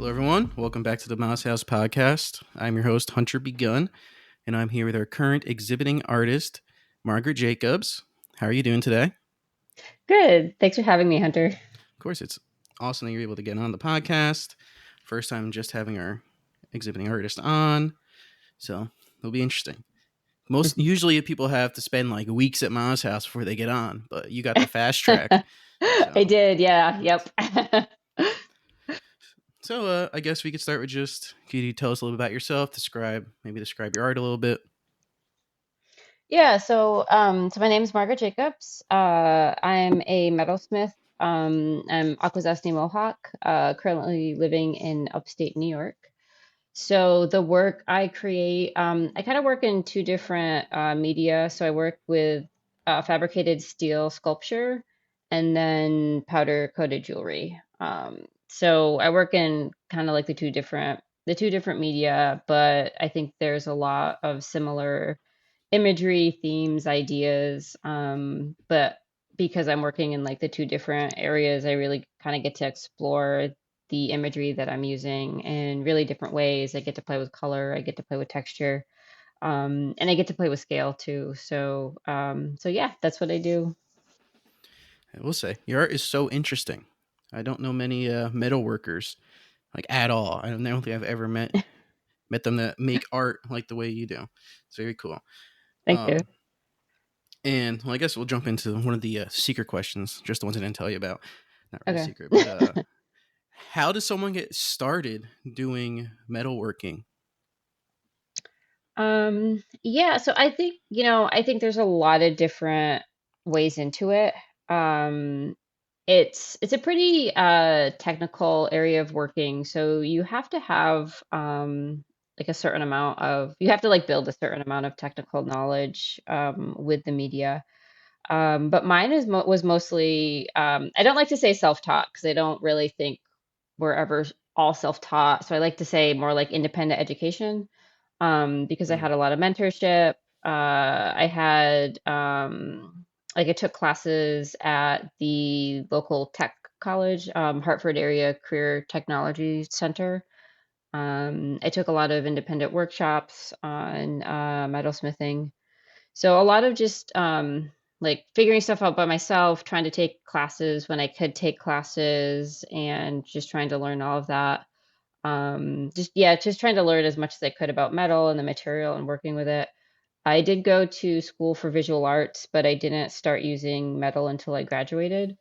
Hello, everyone. Welcome back to the Mouse House podcast. I'm your host, Hunter Begun, and I'm here with our current exhibiting artist, Margaret Jacobs. How are you doing today? Good. Thanks for having me, Hunter. Of course, it's awesome that you're able to get on the podcast. First time just having our exhibiting artist on, so it'll be interesting. Most usually people have to spend like weeks at Mouse House before they get on, but you got the fast track. I So, did, yeah. Yep. I guess we could start with could you tell us a little bit about yourself? Describe your art a little bit. Yeah, so my name is Margaret Jacobs. I'm a metalsmith. I'm Akwesasne Mohawk, currently living in upstate New York. So the work I create, I kind of work in two different media. So I work with fabricated steel sculpture and then powder coated jewelry. So I work in kind of like the two different media, but I think there's a lot of similar imagery, themes, ideas. But because I'm working in like the two different areas, I really kind of get to explore the imagery that I'm using in really different ways. I get to play with color, I get to play with texture, and I get to play with scale too. So yeah, that's what I do. I will say your art is so interesting. I don't know many metal workers like at all. I don't think I've ever met them that make art like the way you do. It's very cool. Thank you. Um, and well, I guess we'll jump into one of the secret questions, just the ones I didn't tell you about. Not really Okay. secret, but how does someone get started doing metalworking? Yeah, so I think there's a lot of different ways into it. Um, it's a pretty technical area of working, so you have to have like a certain amount of you have to like build a certain amount of technical knowledge with the media. But mine was mostly I don't like to say self-taught because I don't really think we're ever all self-taught. So I like to say more like independent education because I Mm. had a lot of mentorship. I had like I took classes at the local tech college, Hartford Area Career Technology Center. I took a lot of independent workshops on metalsmithing. So a lot of just like figuring stuff out by myself, trying to take classes when I could take classes, and just trying to learn all of that. Just trying to learn as much as I could about metal and the material and working with it. I did go to school for visual arts, but I didn't start using metal until I graduated.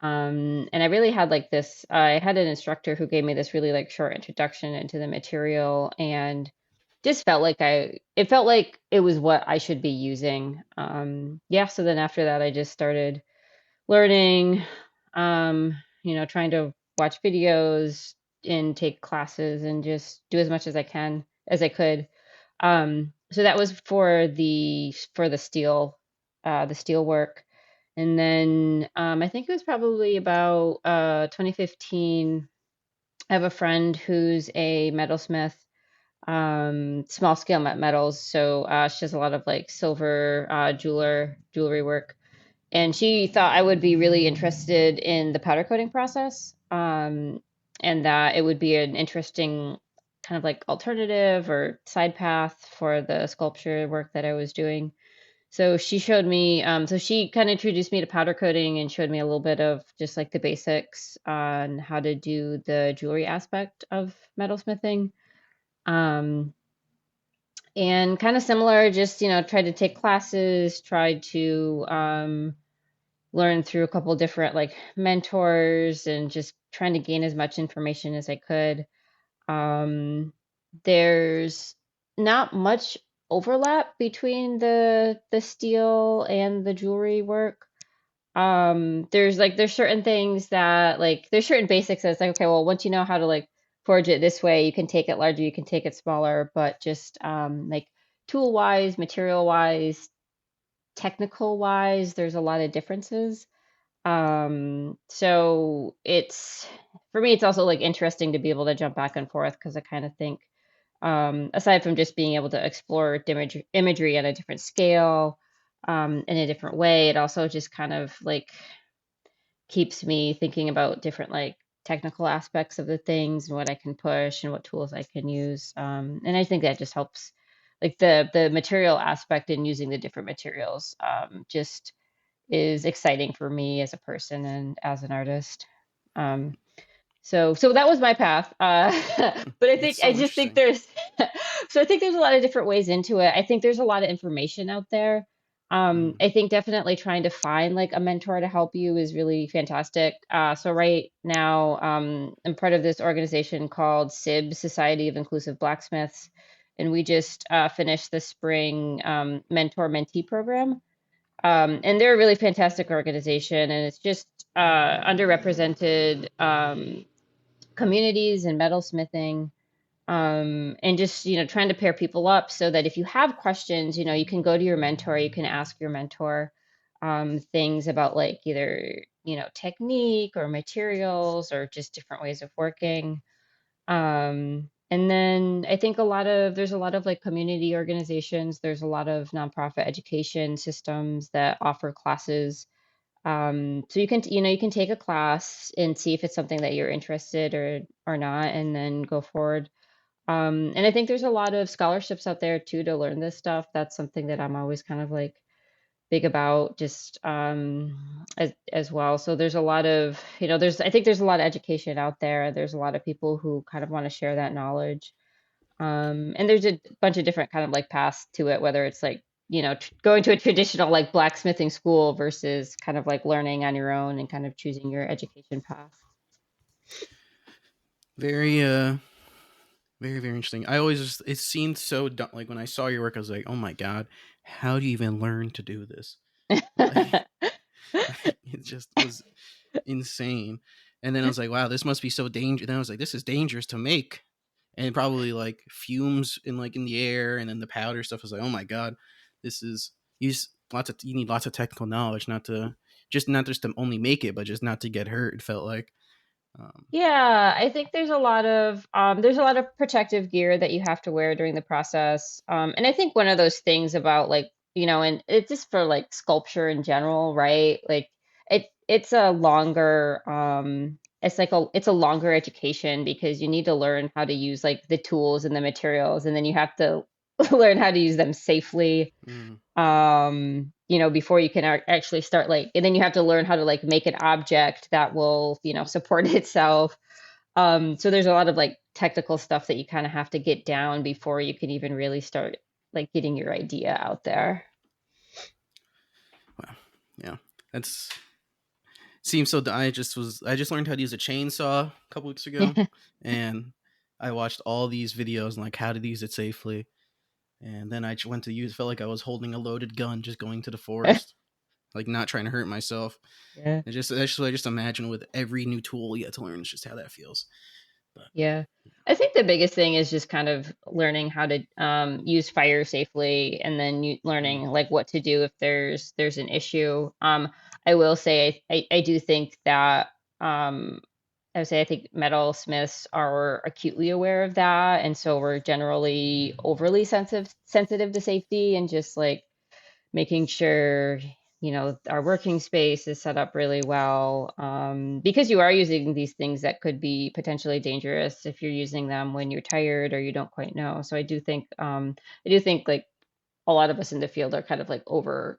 And I really had like this, I had an instructor who gave me this really like short introduction into the material and just it felt like it was what I should be using. Yeah, so then after that, I just started learning, trying to watch videos and take classes and just do as much as I could. So that was for the steel work. And then I think it was probably about 2015. I have a friend who's a metalsmith, small scale metals. So she does a lot of like silver jewelry work. And she thought I would be really interested in the powder coating process, and that it would be an interesting kind of like alternative or side path for the sculpture work that I was doing. So she kind of introduced me to powder coating and showed me a little bit of just like the basics on how to do the jewelry aspect of metalsmithing. Um, and kind of similar, just, tried to take classes, tried to learn through a couple different like mentors and just trying to gain as much information as I could. Um, there's not much overlap between the steel and the jewelry work. There's certain things that like there's certain basics that's like okay, well once you know how to like forge it this way, you can take it larger, you can take it smaller, but just like tool wise, material wise, technical wise, there's a lot of differences. So it's for me, it's also like interesting to be able to jump back and forth because I kind of think, aside from just being able to explore imagery at a different scale, in a different way, it also just kind of like keeps me thinking about different like technical aspects of the things and what I can push and what tools I can use. And I think that just helps, like the material aspect in using the different materials, just is exciting for me as a person and as an artist. Um, so that was my path. But That's so I just think interesting. there's so I think there's a lot of different ways into it. I think there's a lot of information out there. Mm, I think definitely trying to find like a mentor to help you is really fantastic. So right now, I'm part of this organization called SIB, Society of Inclusive Blacksmiths, and we just finished the spring mentor mentee program. And they're a really fantastic organization, and it's just underrepresented communities and metalsmithing, and just trying to pair people up so that if you have questions, you can go to your mentor, you can ask your mentor things about like either technique or materials or just different ways of working. And then I think there's a lot of like community organizations, there's a lot of nonprofit education systems that offer classes, so you can take a class and see if it's something that you're interested or not, and then go forward. And I think there's a lot of scholarships out there too to learn this stuff. That's something that I'm always kind of like big about, just as well. So there's a lot of, I think there's a lot of education out there. There's a lot of people who kind of want to share that knowledge. And there's a bunch of different kind of like paths to it, whether it's like, going to a traditional like blacksmithing school versus kind of like learning on your own and kind of choosing your education path. very very very interesting. I always just, it seemed so dumb. Like when I saw your work, I was like, oh my god, how do you even learn to do this? Like, it just was insane. And then I was like, wow, this must be so dangerous. Then I was like, this is dangerous to make. And probably like fumes in the air, and then the powder stuff. I was like, oh my god, this is you need lots of technical knowledge, not just to only make it, but just not to get hurt. It felt like, um, Yeah, I think there's a lot of protective gear that you have to wear during the process. And I think one of those things about like, and it's just for like sculpture in general, right? Like it's a longer it's a longer education because you need to learn how to use like the tools and the materials, and then you have to learn how to use them safely, mm, before you can actually start like, and then you have to learn how to like make an object that will, support itself. So there's a lot of like technical stuff that you kind of have to get down before you can even really start like getting your idea out there. wow, yeah, that's seems so. I just learned how to use a chainsaw a couple weeks ago, and I watched all these videos and like how to use it safely. And then I went to use. Felt like I was holding a loaded gun, just going to the forest, like not trying to hurt myself. Yeah. I just imagine with every new tool you have to learn, it's just how that feels. But Yeah. I think the biggest thing is just kind of learning how to use fire safely, and then mm, learning like what to do if there's an issue. I will say I do think that I would say I think metalsmiths are acutely aware of that, and so we're generally overly sensitive to safety and just like making sure our working space is set up really well, because you are using these things that could be potentially dangerous if you're using them when you're tired or you don't quite know. So I do think like a lot of us in the field are kind of like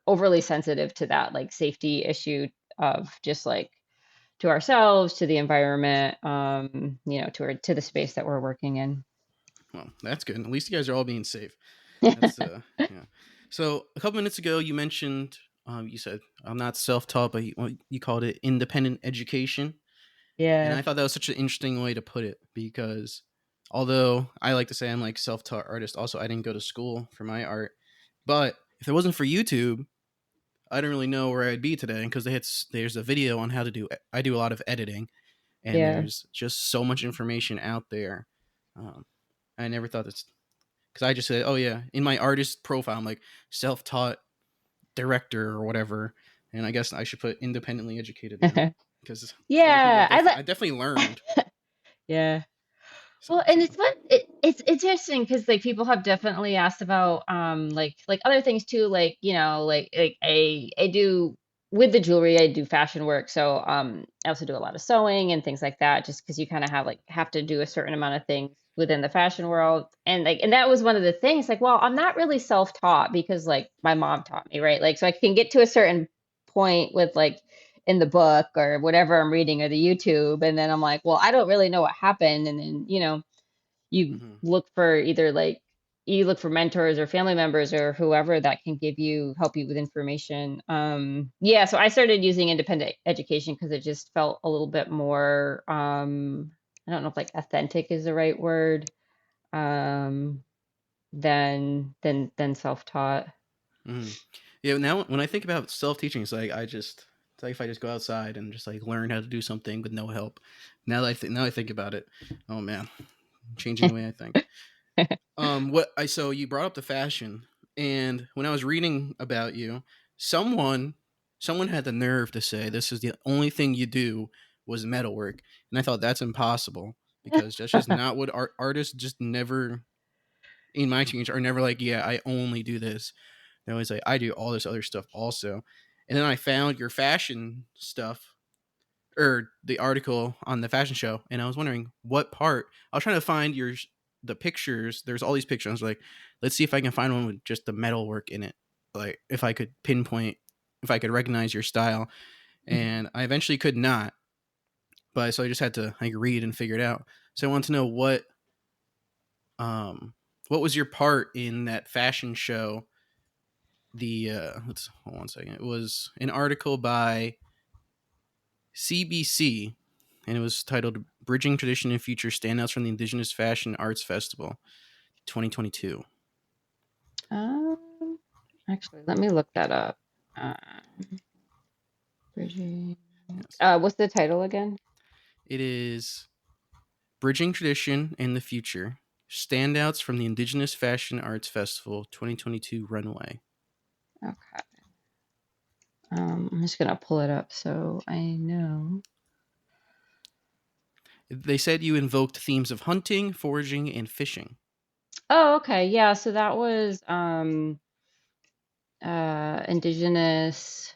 overly sensitive to that like safety issue of just like to ourselves, to the environment, to the space that we're working in. well, that's good. At least you guys are all being safe. That's yeah. So a couple minutes ago, you mentioned you said I'm not self-taught, but you called it independent education, and Yeah, I thought that was such an interesting way to put it because although I like to say I'm like self-taught artist, also I didn't go to school for my art, but if it wasn't for YouTube, I don't really know where I'd be today because there's a video on how to do. I do a lot of editing, and yeah. there's just so much information out there. Um, I never thought this because I just said, oh yeah, in my artist profile, I'm like self-taught director or whatever, and I guess I should put independently educated now because other people have Yeah, I definitely learned yeah. Well, so and it's interesting because like people have definitely asked about like other things too, like like I do. with the jewelry, I do fashion work. So I also do a lot of sewing and things like that, just because you kind of have to do a certain amount of things within the fashion world. And that was one of the things, like, well, I'm not really self-taught because like my mom taught me, right? Like, so I can get to a certain point with like in the book or whatever I'm reading or the YouTube, and then I'm like, well, I don't really know what happened. And then, you Hmm. look for either like you look for mentors or family members or whoever that can help you with information. Yeah, so I started using independent education because it just felt a little bit more, I don't know if like authentic is the right word, um, than self-taught. Hmm. Yeah. Now, when I think about self teaching, it's like if I just go outside and just like learn how to do something with no help. Now I think about it, oh man, changing the way I think. What I so you brought up the fashion, and when I was reading about you, someone someone had the nerve to say this is the only thing you do was metalwork, and I thought that's impossible because that's just not what artists just never, in my experience, are never like, yeah, I only do this. They're always like, I do all this other stuff also. And then I found your fashion stuff, or the article on the fashion show, and I was wondering what part. I was trying to find the pictures. There's all these pictures. I was like, let's see if I can find one with just the metal work in it. Like if I could pinpoint, if I could recognize your style, and I eventually could not. But so I just had to like read and figure it out. So I want to know um what was your part in that fashion show. Let's hold on a second. It was an article by CBC, and it was titled "Bridging Tradition and Future: Standouts from the Indigenous Fashion Arts Festival 2022." Um, Actually, let me look that up. Uh, Bridging. Yes, What's the title again? it is "Bridging Tradition and the Future: Standouts from the Indigenous Fashion Arts Festival 2022 Runway." Okay. I'm just gonna pull it up so I know. They said you invoked themes of hunting, foraging, and fishing. Oh, okay. Yeah, so that was Indigenous.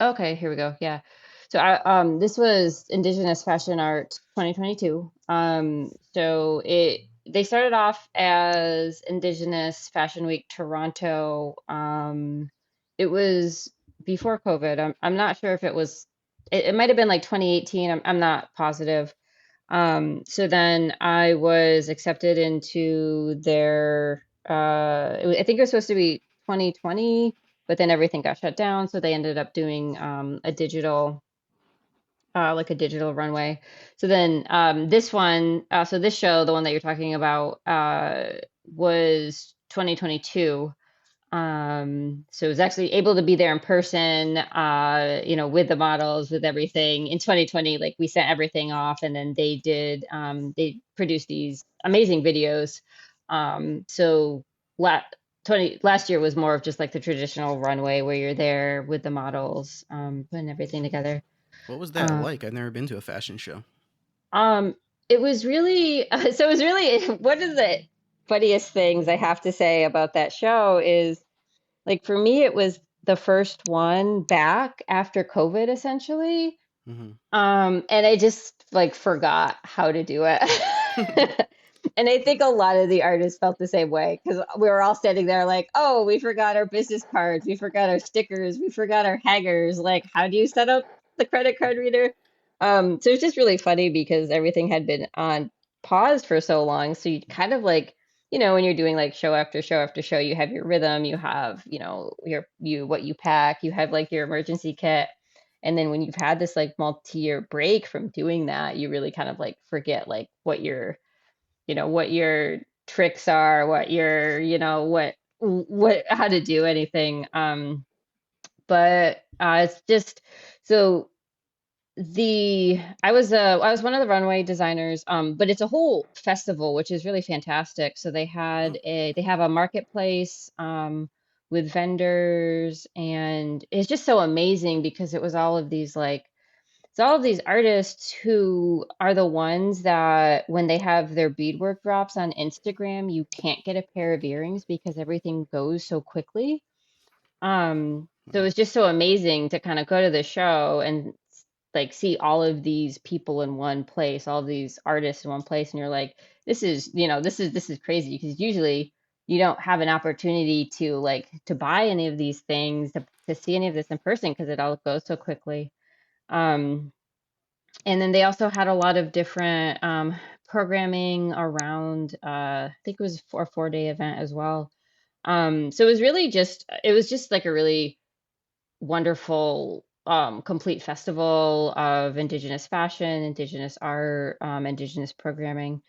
Okay, here we go. Yeah. So this was Indigenous Fashion Art 2022. So it they started off as Indigenous Fashion Week Toronto. It was before COVID. I'm not sure if it might have been like 2018. I'm not positive. So then I was accepted into their, I think it was supposed to be 2020, but then everything got shut down. So they ended up doing like a digital runway. So then this one, so this show, the one that you're talking about, was 2022. So it was actually able to be there in person, with the models, with everything. In 2020, like we sent everything off, and then they produced these amazing videos. So la last year was more of just like the traditional runway where you're there with the models, putting everything together. What was that Um, like? I've never been to a fashion show. um, it was really, so it was really, one of the funniest things I have to say about that show is, like for me, it was the first one back after COVID, essentially. Hmm. And I just like forgot how to do it. And I think a lot of the artists felt the same way because we were all standing there like, oh, we forgot our business cards, we forgot our stickers, we forgot our hangers. Like, how do you set up the credit card reader? So it's just really funny because everything had been on pause for so long. So you kind of like, when you're doing like show after show after show, you have your rhythm, you have, what you pack, you have like your emergency kit. And then when you've had this like multi-year break from doing that, you really kind of like forget like what your tricks are, what your, how to do anything. But it's just so I was one of the runway designers, but it's a whole festival, which is really fantastic. So Oh, they have a marketplace, with vendors, and it's just so amazing because it's all of these artists who are the ones that when they have their beadwork drops on Instagram, you can't get a pair of earrings because everything goes so quickly. So it Wow. was just so amazing to kind of go to the show and like see all of these people in one place, all of these artists in one place, and you're like, this is, this is crazy because usually you don't have an opportunity to like to buy any of these things, to see any of this in person because it all goes so quickly. Um, and then they also had a lot of different programming around, I think it was a 4-day event as well. So it was just like a really wonderful complete festival of Indigenous fashion, Indigenous art, Indigenous programming.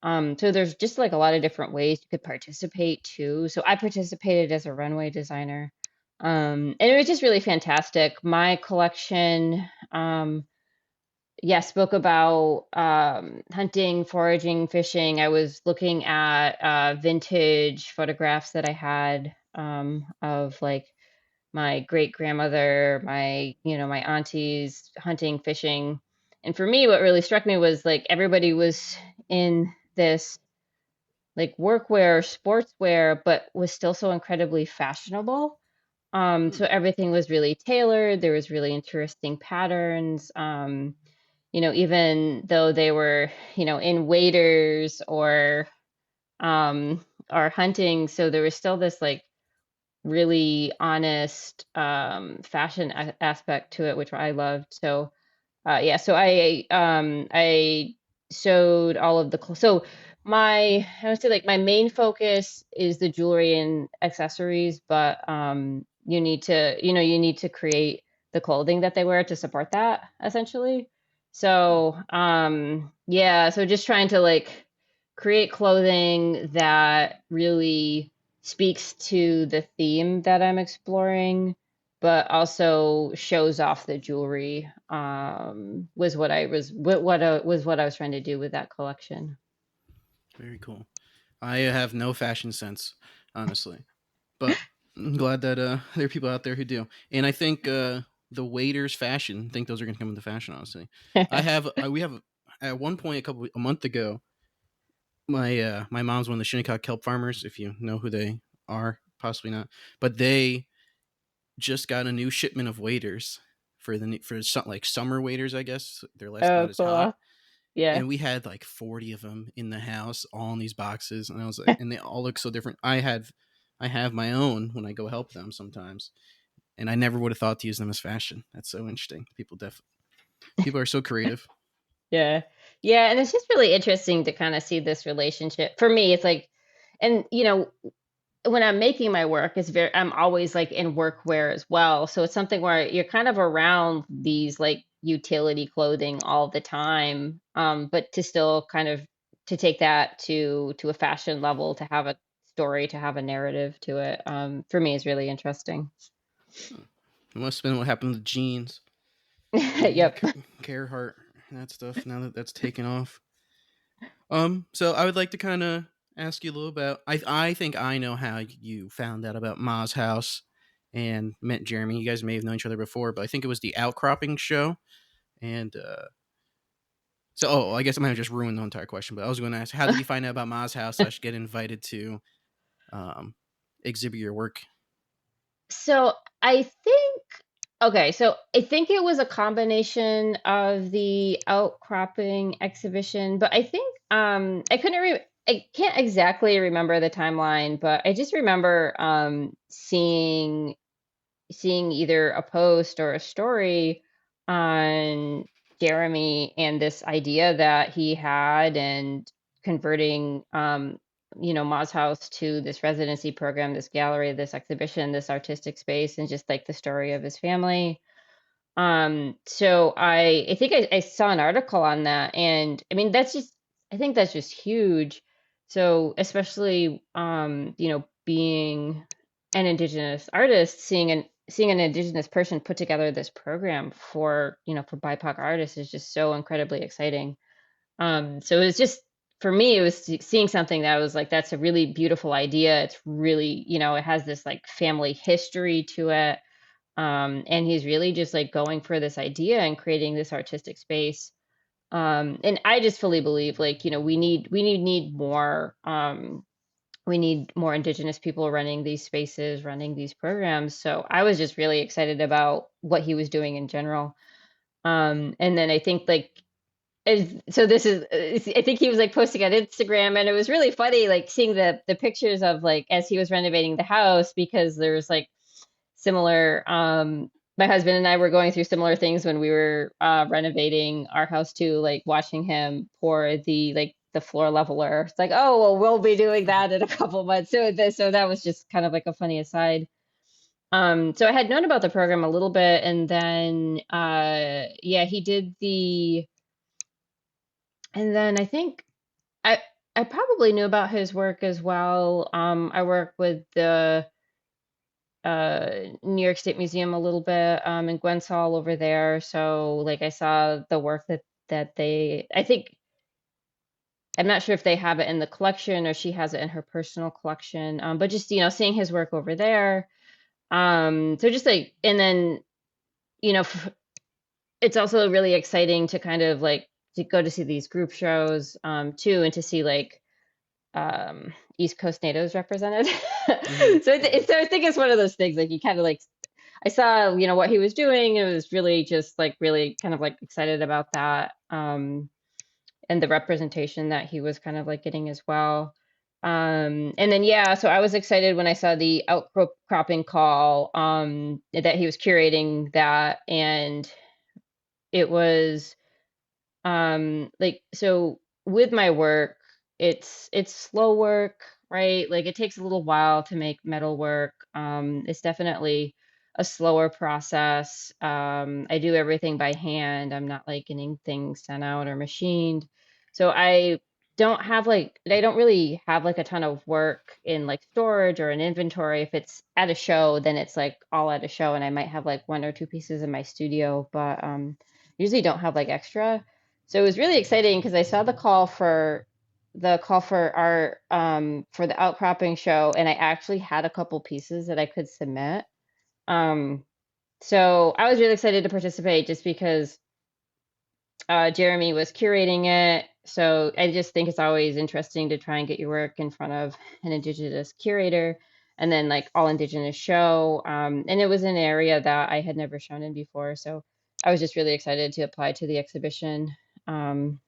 So there's just like a lot of different ways you could participate too. So I participated as a runway designer. And it was just really fantastic. My collection, yeah, spoke about hunting, foraging, fishing. I was looking at vintage photographs that I had of like my great grandmother, my aunties hunting, fishing. And for me, what really struck me was like everybody was in this like workwear, sportswear, but was still so incredibly fashionable. Hmm. So everything was really tailored. There was really interesting patterns. Even though they were, in waders or hunting, so there was still this like really honest fashion aspect to it, which I loved. So yeah, so I sewed all of the clothes. So I would say like my main focus is the jewelry and accessories, but you need to create the clothing that they wear to support that essentially. Hmm. So yeah, so just trying to like create clothing that really speaks to the theme that I'm exploring, but also shows off the jewelry. Was what I was trying to do with that collection. Very cool. I have no fashion sense, honestly, but I'm glad that there are people out there who do. And I think the waiters fashion, I think those are going to come into fashion. Honestly, we have at one point a month ago. My mom's one of the Shinnecock kelp farmers. If you know who they are, possibly not, but they just got a new shipment of waiters for some like summer waiters. I guess they're less Oh, not as hot, cool. Yeah. and we had like 40 of them in the house, all in these boxes, and I was like, and they all look so different. I have my own when I go help them sometimes, and I never would have thought to use them as fashion. That's so interesting. People are so creative. Yeah. Yeah, and it's just really interesting to kind of see this relationship. For me, it's like, and when I'm making my work, I'm always like in workwear as well. So it's something where you're kind of around these like utility clothing all the time. But to still kind of to take that to a fashion level, to have a story, to have a narrative to it, for me is really interesting. It must have been what happened with jeans, Yep. Carhartt, and that stuff. Now that that's taken off. So I would like to kind of ask you a little about. I think I know how you found out about Ma's house and met Jeremy. You guys may have known each other before, but I think it was the outcropping show. And I guess I might have just ruined the entire question. But I was going to ask, how did you find out about Ma's house? I should get invited to um, exhibit your work. So I think okay, so I think it was a combination of the outcropping exhibition, but I think I can't exactly remember the timeline, but I just remember seeing either a post or a story on Jeremy and this idea that he had and converting Ma's house to this residency program, this gallery, this exhibition, this artistic space, and just like the story of his family. So I think I saw an article on that, and I mean I think that's just huge. So especially being an Indigenous artist, seeing an Indigenous person put together this program for BIPOC artists is just so incredibly exciting. So it was just for me, it was seeing something that was like, that's a really beautiful idea. It's really, it has this like family history to it. And he's really just like going for this idea and creating this artistic space. And I just fully believe like, we need more we need more Indigenous people running these spaces, running these programs. So I was just really excited about what he was doing in general. And then I think like so this is I think he was like posting on Instagram, and it was really funny like seeing the pictures of like as he was renovating the house, because there's like similar my husband and I were going through similar things when we were renovating our house too, like watching him pour the floor leveler. It's like, oh well, we'll be doing that in a couple months. So that was just kind of like a funny aside. So I had known about the program a little bit, and then yeah, he did the and then I think I I probably knew about his work as well. I work with the New York State Museum a little bit, in Gwen's Hall over there. So like I saw the work that they I think I'm not sure if they have it in the collection or she has it in her personal collection. But just seeing his work over there. So just like and then you know it's also really exciting to kind of like to go to see these group shows too, and to see like East Coast natives represented. Hmm. So I think it's one of those things like you kind of like I saw what he was doing. It was really just like really kind of like excited about that, and the representation that he was kind of like getting as well. And then yeah, so I was excited when I saw the outcropping call, that he was curating that, and it was like so with my work, it's slow work, right? Like it takes a little while to make metal work. It's definitely a slower process. I do everything by hand. I'm not like getting things sent out or machined. So I don't really have like a ton of work in like storage or an inventory. If it's at a show, then it's like all at a show, and I might have like one or two pieces in my studio, but usually don't have like extra. So it was really exciting because I saw the call for our for the outcropping show, and I actually had a couple pieces that I could submit. Um, so I was really excited to participate just because Jeremy was curating it. So I just think it's always interesting to try and get your work in front of an Indigenous curator, and then like all Indigenous show. And it was an area that I had never shown in before. So I was just really excited to apply to the exhibition. Um,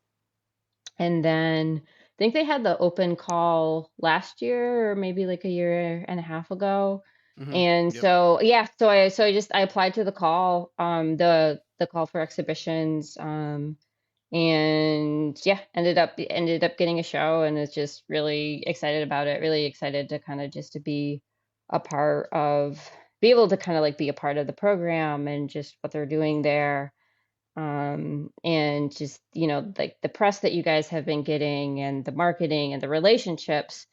and then I think they had the open call last year or maybe like a year and a half ago. Hmm. And Yep. so yeah, so I applied to the call, the call for exhibitions, and yeah, ended up getting a show, and was just really excited about it, really excited to kind of just to a part of be able to kind of like be a part of the program and just what they're doing there, and just like the press that you guys have been getting, and the marketing and the relationships,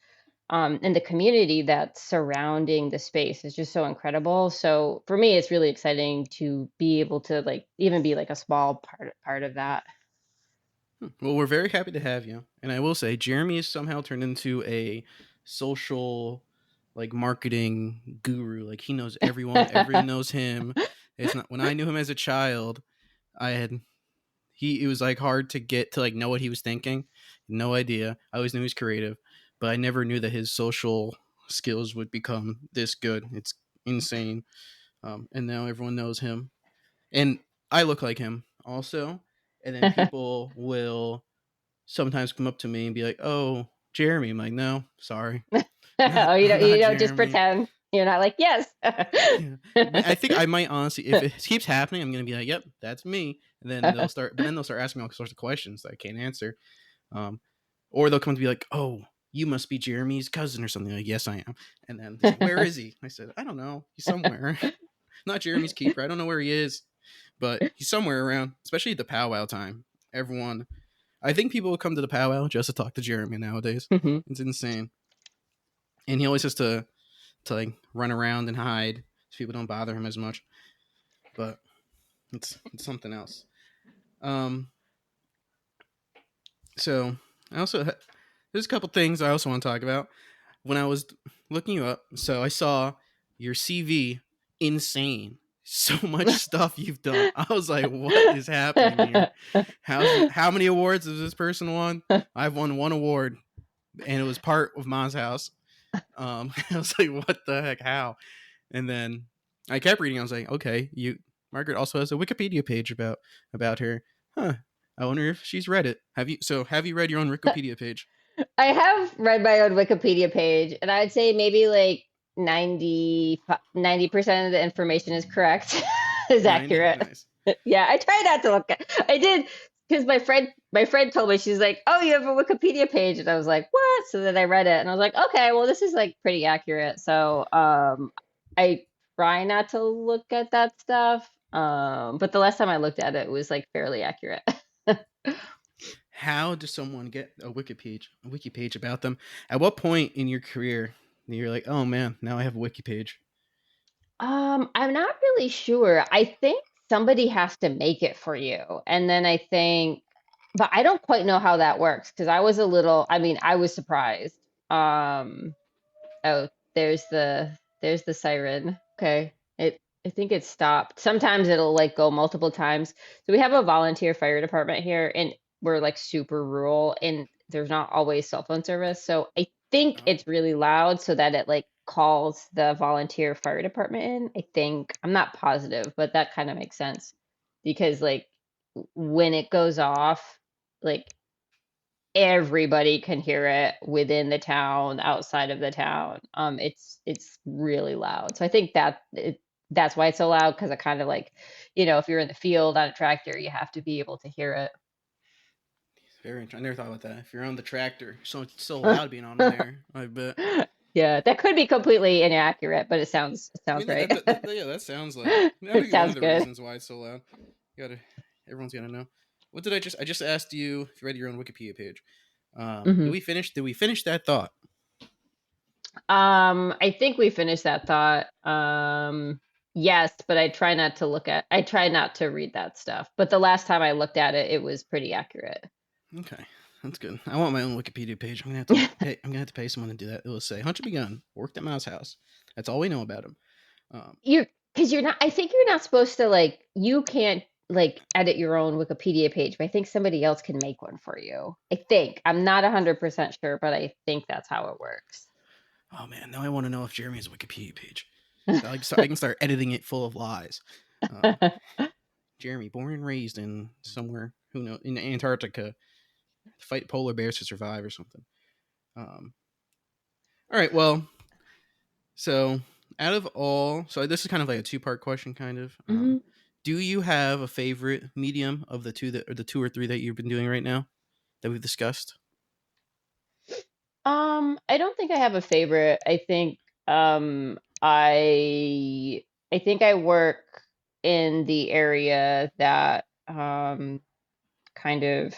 and the community that's surrounding the space is just so incredible. So for me it's really exciting to be able to like even be like a small part of that. Well, we're very happy to have you. And I will say, Jeremy has somehow turned into a social, like marketing guru. Like he knows everyone. Everyone knows him. It's not when I knew him as a child. I had it was like hard to get to like know what he was thinking. No idea. I always knew he was creative, but I never knew that his social skills would become this good. It's insane. And now everyone knows him, and I look like him also. And then people will sometimes come up to me and be like, "Oh, Jeremy." I'm like, "No, sorry, Oh, I'm you not don't just Jeremy." pretend. You're not like, yes. Yeah, I think I might honestly, if it keeps happening, I'm gonna be like, "Yep, that's me." And then they'll start asking me all sorts of questions that I can't answer. Um, or they'll come to be like, "Oh, you must be Jeremy's cousin or something." Like, "Yes, I am." And then they say, "Where is he?" I said, "I don't know. He's somewhere. Not Jeremy's keeper. I don't know where he is, but he's somewhere around." Especially at the powwow time, everyone. I think people will come to the powwow just to talk to Jeremy nowadays. Mhm. It's insane, and he always has to like run around and hide so people don't bother him as much. But it's something else. Um, so I also there's a couple things I also want to talk about. When I was looking you up, so I saw your CV, insane. So much stuff you've done. I was like, what is happening here? How many awards has this person won? I've won one award, and it was part of Ma's house. I was like, what the heck? How? And then I kept reading. I was like, okay, you Margaret also has a Wikipedia page about her. Huh. I wonder if she's read it. Have you read your own Wikipedia page? I have read my own Wikipedia page, and I'd say maybe like 90% of the information is correct, is 90? accurate. Nice. Yeah, I try not to look at. I did because my friend told me, she's like, "Oh, you have a Wikipedia page," and I was like, "What?" So then I read it, and I was like, "Okay, well, this is like pretty accurate." So I try not to look at that stuff. But the last time I looked at it, it was like fairly accurate. How does someone get a wiki page about them? At what point in your career you're like, oh man, now I have a wiki page? I'm not really sure. I think somebody has to make it for you. And then I think, but I don't quite know how that works because I mean, I was surprised. Um, oh, there's the siren. Okay. I think it stopped. Sometimes it'll like go multiple times. So we have a volunteer fire department here and we're like super rural and there's not always cell phone service. So I think Oh, it's really loud so that it like calls the volunteer fire department in. I think I'm not positive, but that kind of makes sense because like when it goes off, like everybody can hear it within the town, outside of the town. It's really loud. So I think that's why it's so loud because it kind of like, if you're in the field on a tractor, you have to be able to hear very interesting. I never thought about that. If you're on the tractor, so it's so it. loud being on there. I bet. Yeah, that could be completely inaccurate, but it I sounds mean, right. yeah, that sounds like that would It be one sounds of the good. reasons why it's so loud. You gotta, everyone's gotta know. What did I just? I just asked you if you read your own Wikipedia page. Did Hmm. we finish? Did we finish that thought? I think we finished that thought. Yes, but I try not to read that stuff. But the last time I looked at it, it was pretty accurate. Okay, that's good. I want my own Wikipedia page. I'm gonna have to pay. I'm gonna have to pay someone to do that. It will say Hunter Begun worked at Mouse House. That's all we know about him. Um, You're because you're not, I think you're not supposed to like, you can't like edit your own Wikipedia page, but I think somebody else can make one for you. I think. I'm not 100% sure, but I think that's how it works. oh man, now I want to know if Jeremy has a Wikipedia page. I can start editing it full of lies. Um, Jeremy, born and raised in somewhere, who knows, in Antarctica, fight polar bears to survive or something. Um, all right, well, so out of all, so this is kind of like a two-part question, kind of. Hmm. Do you have a favorite medium of the two or three that you've been doing right now that we've discussed? I don't think I have a favorite. I think I work in the area that kind of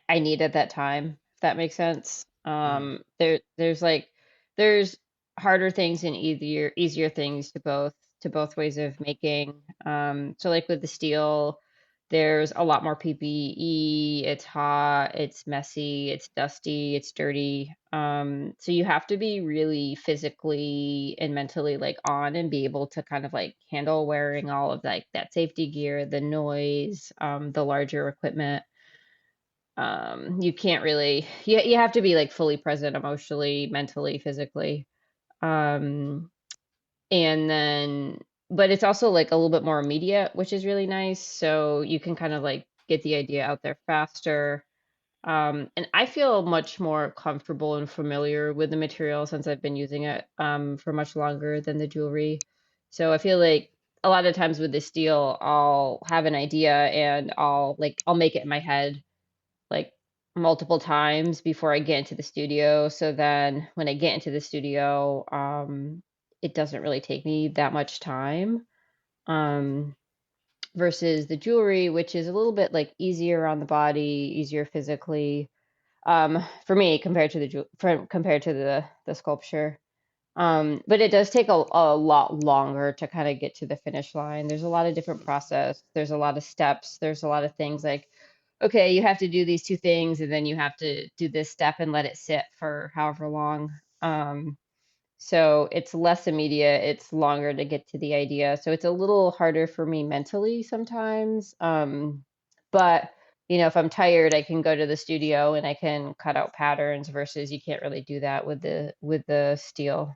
I need at that time, if that makes sense. Mm-hmm. There's harder things and easier things to both ways of making. So like with the steel, there's a lot more PPE. It's hot, it's messy, it's dusty, it's dirty. So you have to be really physically and mentally like on and be able to kind of like handle wearing all of like that safety gear, the noise, the larger equipment. You can't really, you have to be like fully present emotionally, mentally, physically. um and then but it's also like a little bit more immediate, which is really nice, so you can kind of like get the idea out there faster. And I feel much more comfortable and familiar with the material since I've been using it for much longer than the jewelry. So I feel like a lot of times with the steel, I'll have an idea and I'll make it in my head like multiple times before I get into the studio. So then when I get into the studio, it doesn't really take me that much time. Um, versus the jewelry, which is a little bit like easier on the body, easier physically. For me compared to compared to the sculpture. But it does take a lot longer to kind of get to the finish line. There's a lot of different process. There's a lot of steps. There's a lot of things like, okay, you have to do these two things, and then you have to do this step and let it sit for however long. So it's less immediate. It's longer to get to the idea. So it's a little harder for me mentally sometimes. But if I'm tired, I can go to the studio and I can cut out patterns versus you can't really do that with the steel.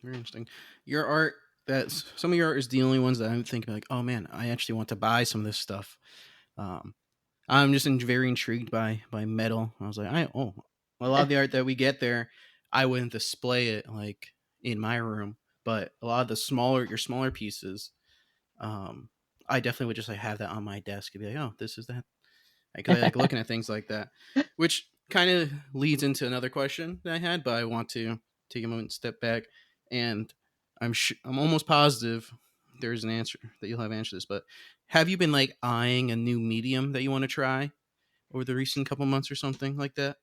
Very interesting. Your art, that's some of your art is the only ones that I'm thinking like, oh man, I actually want to buy some of this stuff. Um, I'm just very intrigued by metal. I was like, a lot of the art that we get there, I wouldn't display it like in my room, but a lot of the your smaller pieces, um, I definitely would just like have that on my desk and be like, oh, this is that. I like looking at things like that, which kind of leads into another question that I had, but I want to take a moment, step back, and I'm almost positive there's an answer that you'll have answered this. But have you been like eyeing a new medium that you want to try over the recent couple months or something like that?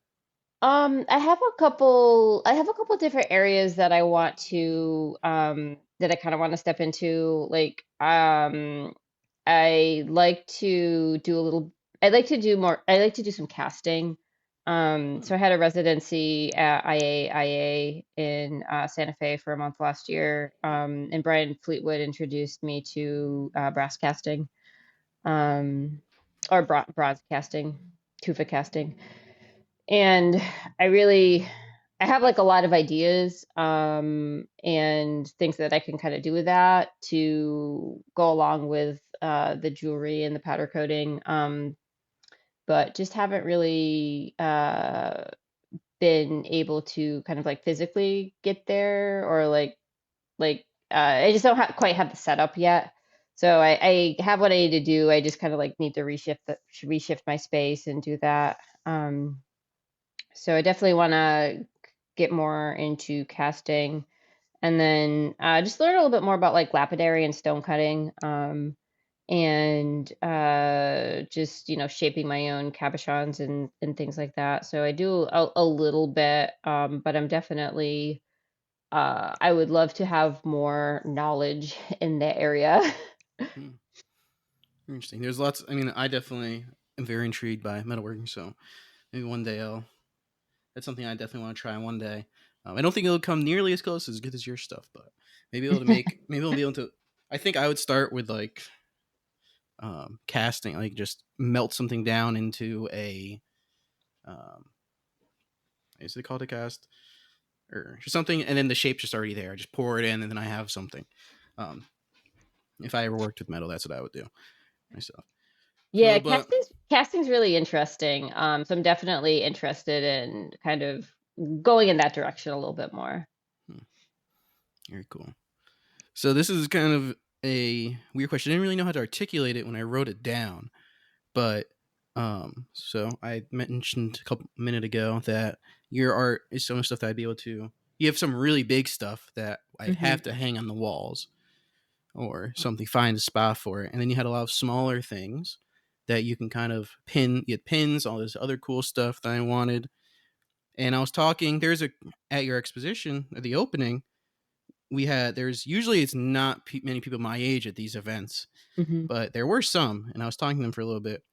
I have a couple different areas that I want to that I kind of want to step into. Like I like to do a little I like to do some casting. Hmm. So I had a residency at IA in Santa Fe for a month last year. And Brian Fleetwood introduced me to brass casting, um, or bronze casting, tufa casting. And I really I have like a lot of ideas and things that I can kind of do with that to go along with the jewelry and the powder coating, but just haven't really been able to kind of like physically get there, or I just don't quite have the setup yet. So I have what I need to do. I just kind of like need to reshift my space and do that. So I definitely want to get more into casting, and then just learn a little bit more about like lapidary and stone cutting, and just shaping my own cabochons and things like that. So I do a little bit, but I'm definitely I would love to have more knowledge in that area. Hmm. Interesting. There's lots. I mean, I definitely am very intrigued by metalworking. So maybe one day I'll. That's something I definitely want to try one day. I don't think it'll come nearly as close as good as your stuff, but maybe I'll be able to. I think I would start with like casting, like just melt something down into a um, is it called a cast or something, and then the shape's just already there. Just pour it in, and then I have something. Um, if I ever worked with metal, that's what I would do myself. Yeah, So, but casting's really interesting. So I'm definitely interested in kind of going in that direction a little bit more. hmm, very cool. So this is kind of a weird question. I didn't really know how to articulate it when I wrote it down, but so I mentioned a couple minute ago that your art is some stuff that I'd be able to. You have some really big stuff that I'd Hmm. have to hang on the walls or something, find a spot for it, and then you had a lot of smaller things that you can kind of pin. You had pins, all this other cool stuff that I wanted. And I was talking. There's a at your exposition at the opening. There's usually it's not many people my age at these events, Hmm. but there were some, and I was talking to them for a little bit,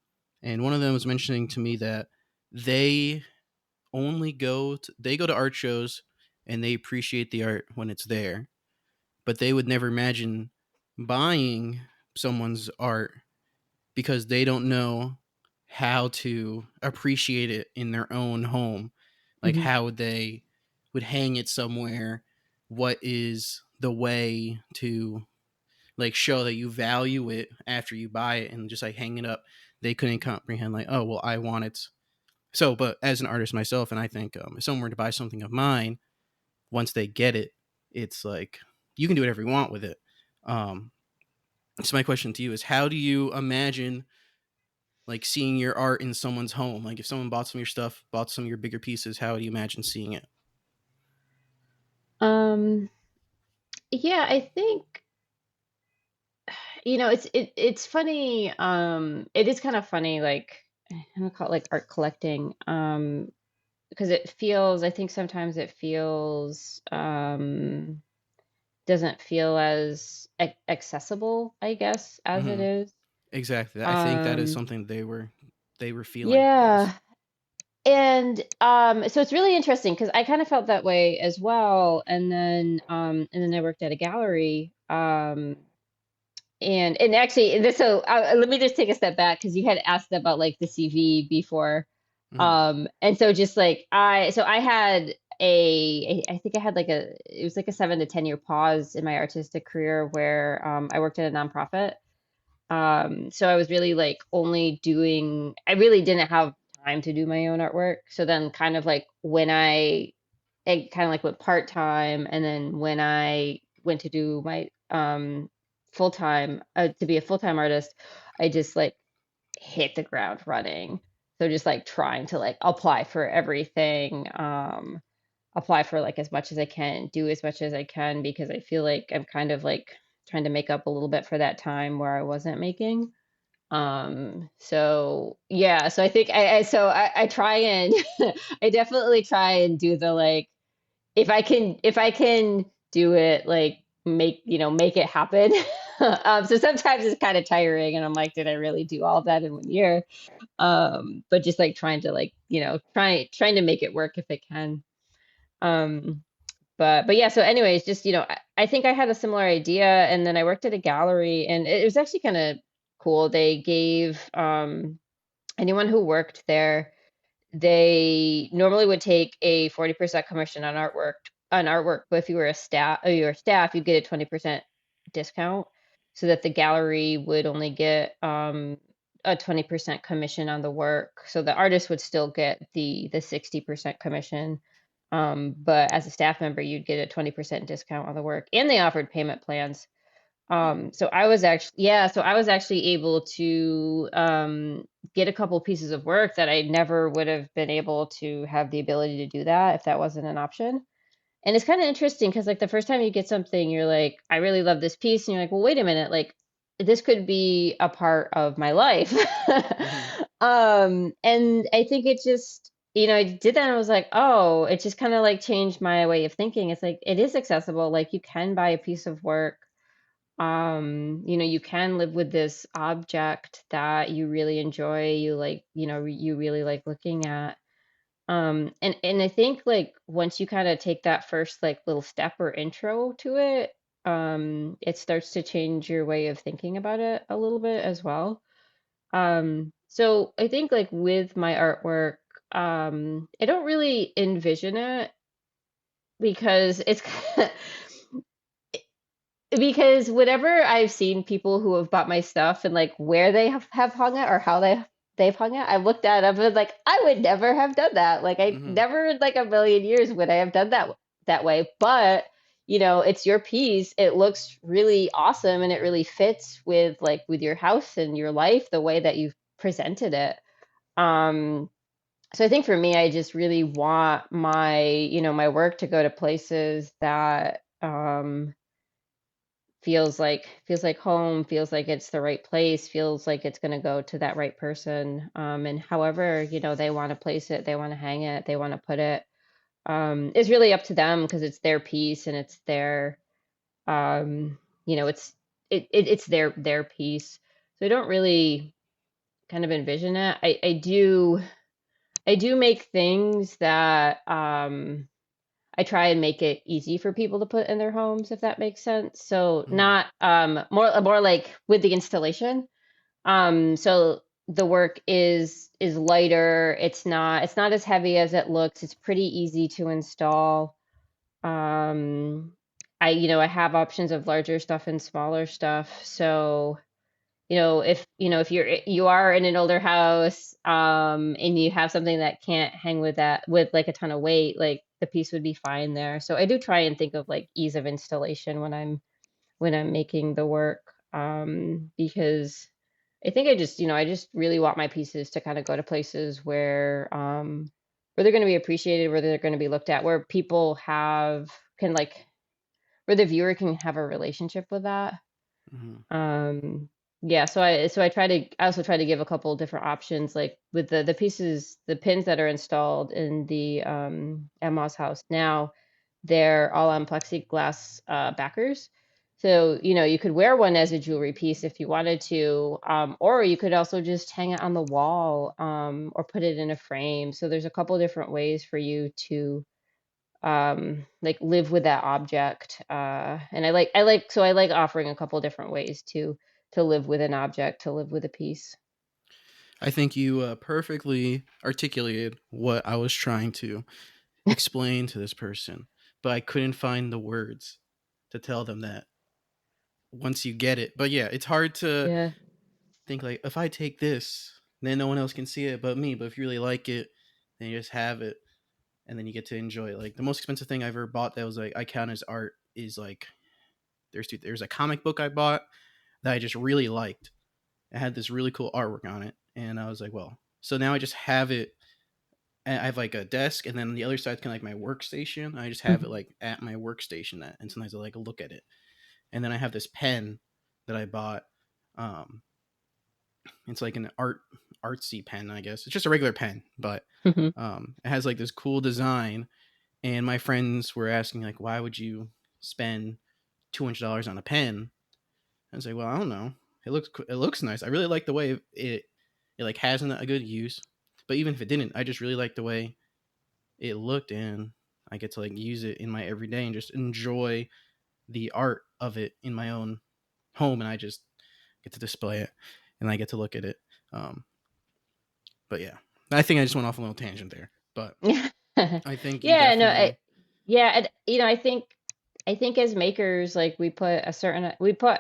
and one of them was mentioning to me that they they go to art shows and they appreciate the art when it's there, but they would never imagine buying someone's art because they don't know how to appreciate it in their own home. Like Hmm. how they would hang it somewhere. What is the way to like show that you value it after you buy it and just like hang it up? They couldn't comprehend like, oh well, I want it. So, but as an artist myself, and I think if someone were to buy something of mine, once they get it, it's like you can do whatever you want with it. Um, so my question to you is, how do you imagine like seeing your art in someone's home? Like if someone bought some of your stuff, bought some of your bigger pieces, how do you imagine seeing it? Um, yeah, I think it's funny. It is kind of funny, like I'm gonna call it like art collecting, because I think sometimes it feels doesn't feel as accessible, I guess, as it Mm-hmm. is. Exactly. I think that is Um, something they were feeling. Is yeah. And so it's really interesting because I kind of felt that way as well. And then I worked at a gallery. and actually this, so let me just take a step back because you had asked about like the CV before. Hmm. And so just like I had I think I had like it was like a 7 to 10 year pause in my artistic career where I worked at a nonprofit. So I was really like only doing, I really didn't have time to do my own artwork. So then kind of like when it kind of like went part time, and then when I went to do my full time to be a full time artist, I just like hit the ground running. So just like trying to like apply for everything, apply for like as much as I can, do as much as I can because I feel like I'm kind of like trying to make up a little bit for that time where I wasn't making. So yeah, so I think I try and I definitely try and do the like if I can do it, like make it happen. So sometimes it's kind of tiring and I'm like, did I really do all of that in 1 year? But just like trying to like, trying to make it work if I can. Um, but yeah, so anyways, just I think I had a similar idea, and then I worked at a gallery, and it was actually kind of cool. They gave anyone who worked there, they normally would take a 40% commission on artwork, but if you were a staff, you'd get a 20% discount so that the gallery would only get a 20% commission on the work. So the artist would still get the 60% commission. But as a staff member, you'd get a 20% discount on the work. And they offered payment plans. So I was actually, yeah, so I was actually able to get a couple pieces of work that I never would have been able to have the ability to do that if that wasn't an option. And it's kind of interesting because like the first time you get something, you're like, I really love this piece, and you're like, well, wait a minute, like this could be a part of my life. Hmm. And I think it just, I did that and I was like, oh, it just kind of like changed my way of thinking. It's like it is accessible. Like you can buy a piece of work, you can live with this object that you really enjoy, you like, you really like looking at. And I think like once you kind of take that first like little step or intro to it, it starts to change your way of thinking about it a little bit as well. So I think like with my artwork, I don't really envision it because it's because whenever I've seen people who have bought my stuff and like where they have hung it or how they've hung it, I've looked at them and like I would never have done that. Like I Hmm. never in like a million years would I have done that way. But it's your piece. It looks really awesome and it really fits with like with your house and your life the way that you've presented it. Um, so I think for me, I just really want my work to go to places that feels like home, feels like it's the right place, feels like it's going to go to that right person. And however, they want to place it, they want to hang it, they want to put it, is really up to them because it's their piece and it's their, it's it's their piece. So I don't really kind of envision it. I do make things that I try and make it easy for people to put in their homes, if that makes sense. So Hmm. not more like with the installation. So the work is lighter. It's not as heavy as it looks. It's pretty easy to install. Um, I have options of larger stuff and smaller stuff. So if you are in an older house, and you have something that can't hang with that with like a ton of weight, like the piece would be fine there. So I do try and think of like ease of installation when I'm making the work, because I think I just really want my pieces to kind of go to places where they're going to be appreciated, where they're going to be looked at, where people have can like where the viewer can have a relationship with that. Hmm. um, yeah, I also try to give a couple different options, like with the pieces, the pins that are installed in the Emma's house now, they're all on plexiglass backers. So, you could wear one as a jewelry piece if you wanted to, or you could also just hang it on the wall, or put it in a frame. So there's a couple different ways for you to like live with that object. And I like offering a couple different ways too. to live with an object, to live with a piece. I think you perfectly articulated what I was trying to explain to this person, but I couldn't find the words to tell them that once you get it. But yeah, it's hard to Yeah. think like, if I take this, then no one else can see it but me. But if you really like it, then you just have it, and then you get to enjoy it. Like the most expensive thing I've ever bought that was like I count as art is like there's a comic book I bought that I just really liked. It had this really cool artwork on it, and I was like, well, so now I just have it. I have like a desk, and then the other side's kind of like my workstation. I just have it Mhm. like at my workstation, and sometimes I like look at it. And then I have this pen that I bought. Um, it's like an artsy pen, I guess. It's just a regular pen, but Mhm. it has like this cool design. And my friends were asking like, why would you spend $200 on a pen? I was like, well, I don't know. It looks nice. I really like the way it like has a good use. But even if it didn't, I just really like the way it looked, and I get to like use it in my everyday and just enjoy the art of it in my own home, and I just get to display it and I get to look at it. Um, but yeah, I think I just went off a little tangent there, but I think you Yeah, no, definitely. yeah, and I think as makers, like we put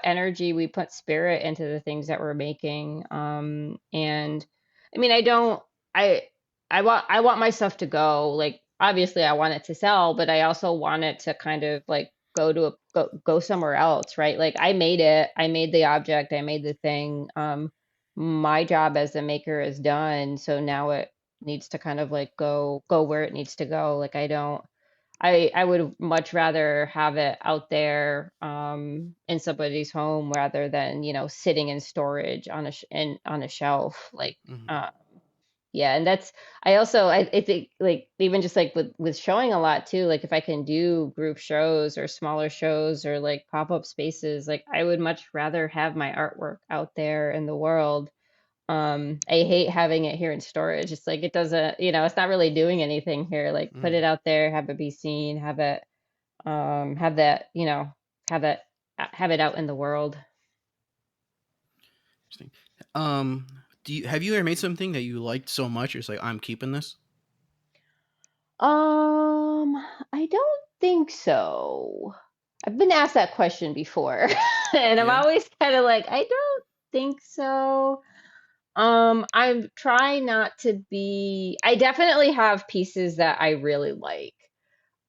energy, we put spirit into the things that we're making. And I mean, I I want my stuff to go. Like obviously I want it to sell, but I also want it to kind of like go somewhere else, right? Like I made it, I made the object, I made the thing. My job as a maker is done, so now it needs to kind of like go where it needs to go. Like I would much rather have it out there in somebody's home rather than, sitting in storage on a shelf. Like Mhm. uh yeah, and that's I think like even just like with showing a lot too, like if I can do group shows or smaller shows or like pop-up spaces, like I would much rather have my artwork out there in the world. I hate having it here in storage. It's like it doesn't, it's not really doing anything here. Like put it Mhm. out there, have it be seen, have that, have that, have it out in the world. Interesting. Have you ever made something that you liked so much? It's like, I'm keeping this. Um, I don't think so. I've been asked that question before, and I'm Yeah. always kind of like, I don't think so. I'm trying not to be, I definitely have pieces that I really like.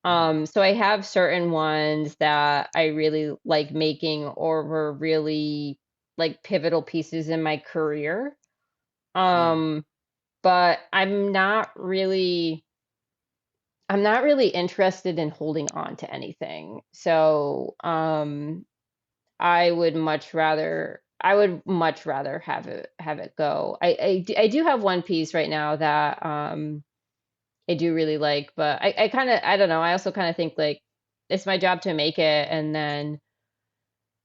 Hmm. So I have certain ones that I really like making or were really like pivotal pieces in my career. Mm. Um, but I'm not really interested in holding on to anything. So, I would much rather have it go. I do have one piece right now that I do really like, but I kind of I don't know. I also kind of think like it's my job to make it, and then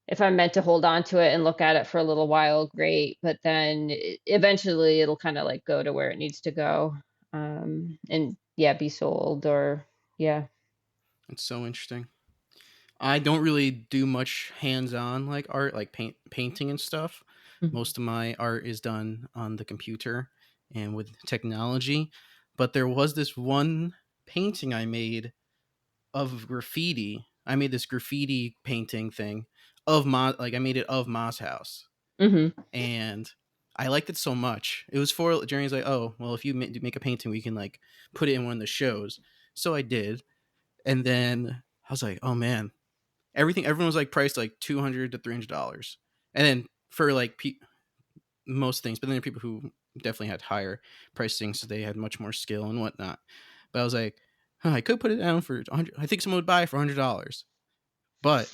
if I'm meant to hold on to it and look at it for a little while, great. But then eventually it'll kind of like go to where it needs to go, and yeah, be sold or yeah. It's so interesting. I don't really do much hands-on like art, like painting and stuff. Mhm. Most of my art is done on the computer and with technology. But there was this one painting I made of graffiti. I made this graffiti painting thing of like I made it of Ma's house, Mhm. and I liked it so much. It was for Jeremy's like, oh well, if you make a painting, we can like put it in one of the shows. So I did, and then I was like, oh man, everyone was like priced like $200 to $300, and then for like most things, but then there are people who definitely had higher price things, so they had much more skill and whatnot. But I was like, huh, I could put it down for 100. I think someone would buy it for $100, but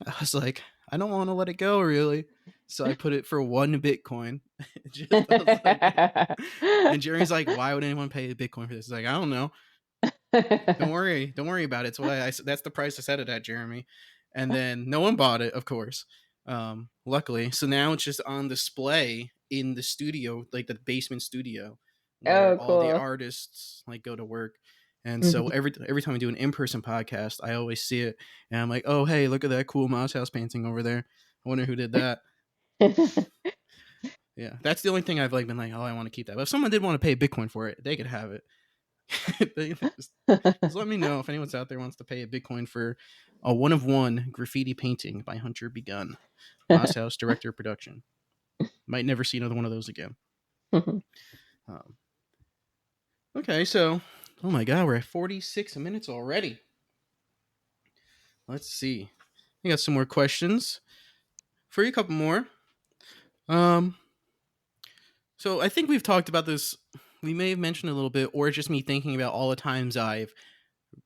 I was like, I don't want to let it go really, so I put it for 1 Bitcoin. Just I was like, and Jerry's like, why would anyone pay a Bitcoin for this? It's like, I don't know. Don't worry about it. It's what that's the price I set it at, Jeremy. And then no one bought it, of course. Luckily, so now it's just on display in the studio, like the basement studio, where Oh, all the cool. artists like go to work. And so Mhm. every time I do an in person podcast, I always see it, and I'm like, oh hey, look at that cool mouse house painting over there. I wonder who did that. Yeah, that's the only thing I've like been like, oh, I want to keep that. But if someone did want to pay Bitcoin for it, they could have it. Just let me know if anyone's out there wants to pay a Bitcoin for a one of one graffiti painting by Hunter Begun, Moss House director of production. Might never see another one of those again. Um, okay, so oh my god, we're at 46 minutes already. Let's see. I got some more questions for you. A couple more. Um, so I think we've talked about this. We may have mentioned a little bit, or it's just me thinking about all the times I've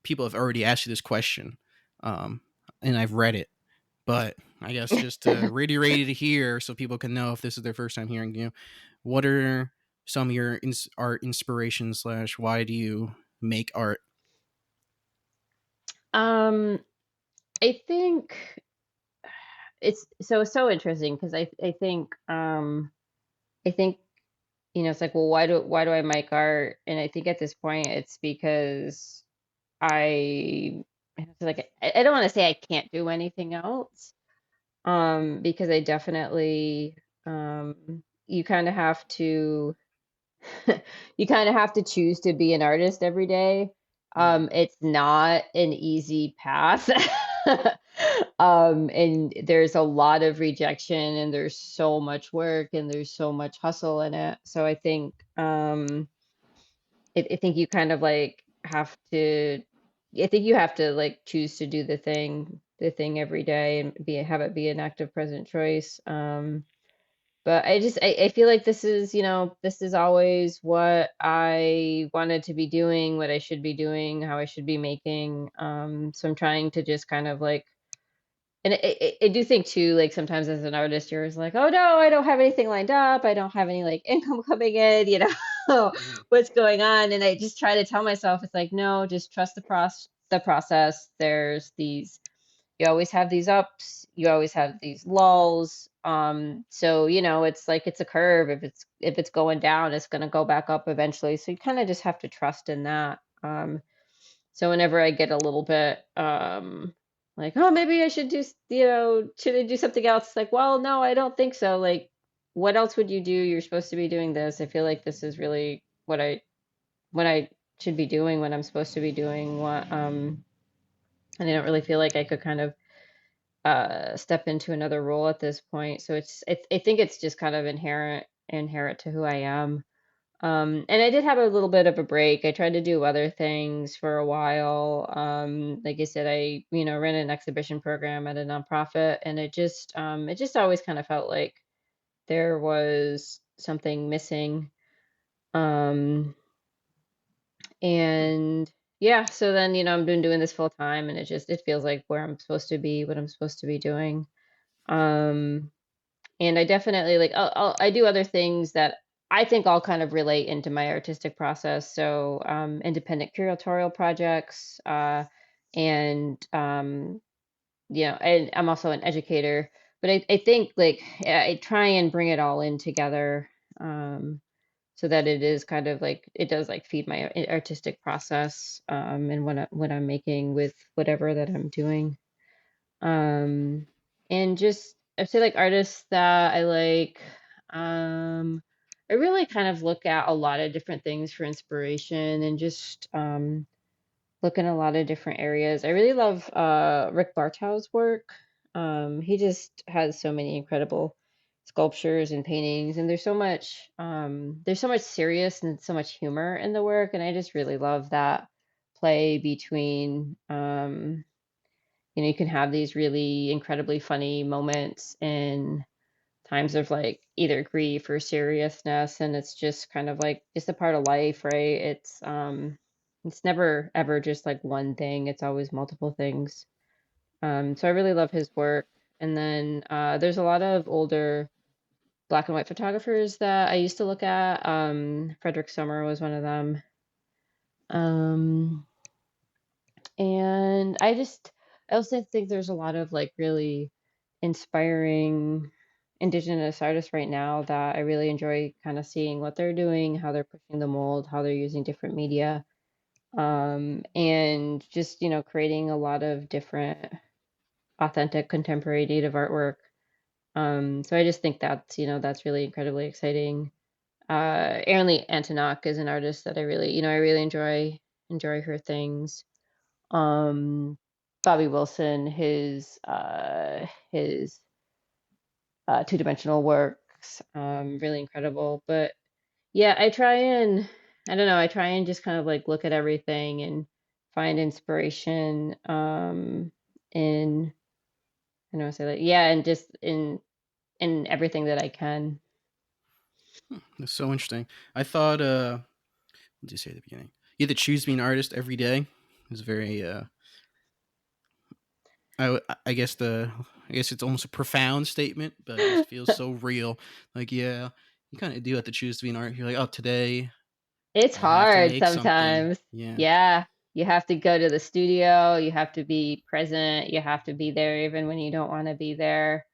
people have already asked you this question, um, and I've read it. But I guess just to reiterate it here, so people can know if this is their first time hearing you, what are some of your art inspirations slash why do you make art? um, I think it's so interesting because I think it's like, well, why do I make art? And I think at this point it's because I feel like I don't want to say I can't do anything else, because I definitely, you kind of have to you kind of have to choose to be an artist every day. Mm, It's not an easy path. And there's a lot of rejection and there's so much work and there's so much hustle in it. So I think, I think you kind of like have to, I think you have to like choose to do the thing every day and have it be an active present choice. But I feel like this is always what I wanted to be doing, what I should be doing, how I should be making. So I'm trying to just kind of like, and I do think too, like sometimes as an artist, you're just like, oh no, I don't have anything lined up. I don't have any like income coming in, mm, what's going on? And I just try to tell myself, it's like, no, just trust the process. You always have these ups, you always have these lulls. So it's like it's a curve. If it's going down, it's going to go back up eventually. So you kind of just have to trust in that. So whenever I get a little bit, like, oh, maybe I should should I do something else? It's like, well, no, I don't think so. Like, what else would you do? You're supposed to be doing this. I feel like this is really what I should be doing, what I'm supposed to be doing. And I don't really feel like I could kind of step into another role at this point. So I think it's just kind of inherent to who I am. And I did have a little bit of a break. I tried to do other things for a while. Like I said, I ran an exhibition program at a nonprofit, and it just always kind of felt like there was something missing. Um, and yeah, so then, I've been doing this full time, and it feels like where I'm supposed to be, what I'm supposed to be doing. Um, And I definitely like I do other things that I think all kind of relate into my artistic process. So independent curatorial projects, and and I'm also an educator. But I think like I try and bring it all in together, so that it is kind of like it does like feed my artistic process, and what I'm making with whatever that I'm doing. Um, and just I'd say like artists that I like, I really kind of look at a lot of different things for inspiration and just look in a lot of different areas. I really love Rick Bartow's work. He just has so many incredible sculptures and paintings, and there's so much serious and so much humor in the work, and I just really love that play between you can have these really incredibly funny moments in times of like either grief or seriousness, and it's just kind of like just a part of life, right? It's never ever just like one thing, it's always multiple things. So I really love his work. And then there's a lot of older black and white photographers that I used to look at. Frederick Sommer was one of them. Um, And I also think there's a lot of like really inspiring Indigenous artists right now that I really enjoy kind of seeing what they're doing, how they're pushing the mold, how they're using different media, and just, creating a lot of different authentic contemporary native artwork. So I just think that's, that's really incredibly exciting. Erin Lee Antonok is an artist that I really, I really enjoy her things. Um, Bobby Wilson, his two-dimensional works, really incredible. But yeah, I don't know, I try and just kind of like look at everything and find inspiration in, I don't want to say that, yeah, and just in everything that I can. That's so interesting. I thought, what did you say at the beginning? You had to choose to be an artist every day. It's very, I guess I guess it's almost a profound statement, but it just feels so real. Like, yeah, you kind of do have to choose to be an art. You're like, oh, today It's I have to hard make something. sometimes. Yeah. Yeah. You have to go to the studio, you have to be present, you have to be there even when you don't want to be there.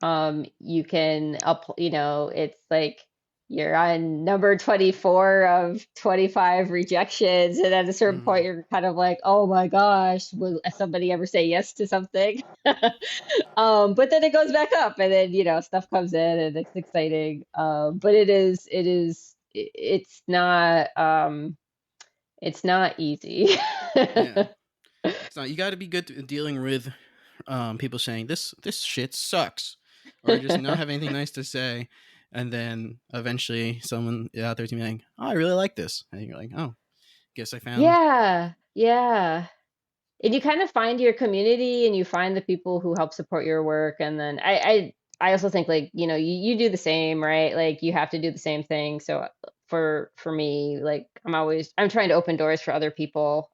You can up, it's like you're on number 24 of 25 rejections, and at a certain Hmm. point you're kind of like, oh my gosh, will somebody ever say yes to something? But then it goes back up, and then stuff comes in and it's exciting. But it's not easy. Yeah. It's not. You got to be good at dealing with people saying this shit sucks, or just not have anything nice to say, and then eventually someone out there's gonna be like, oh, I really like this, and you're like, oh, guess I found. Yeah, yeah. And you kind of find your community and you find the people who help support your work. And then I also think, like, you do the same, right? Like you have to do the same thing. So for me, like I'm trying to open doors for other people,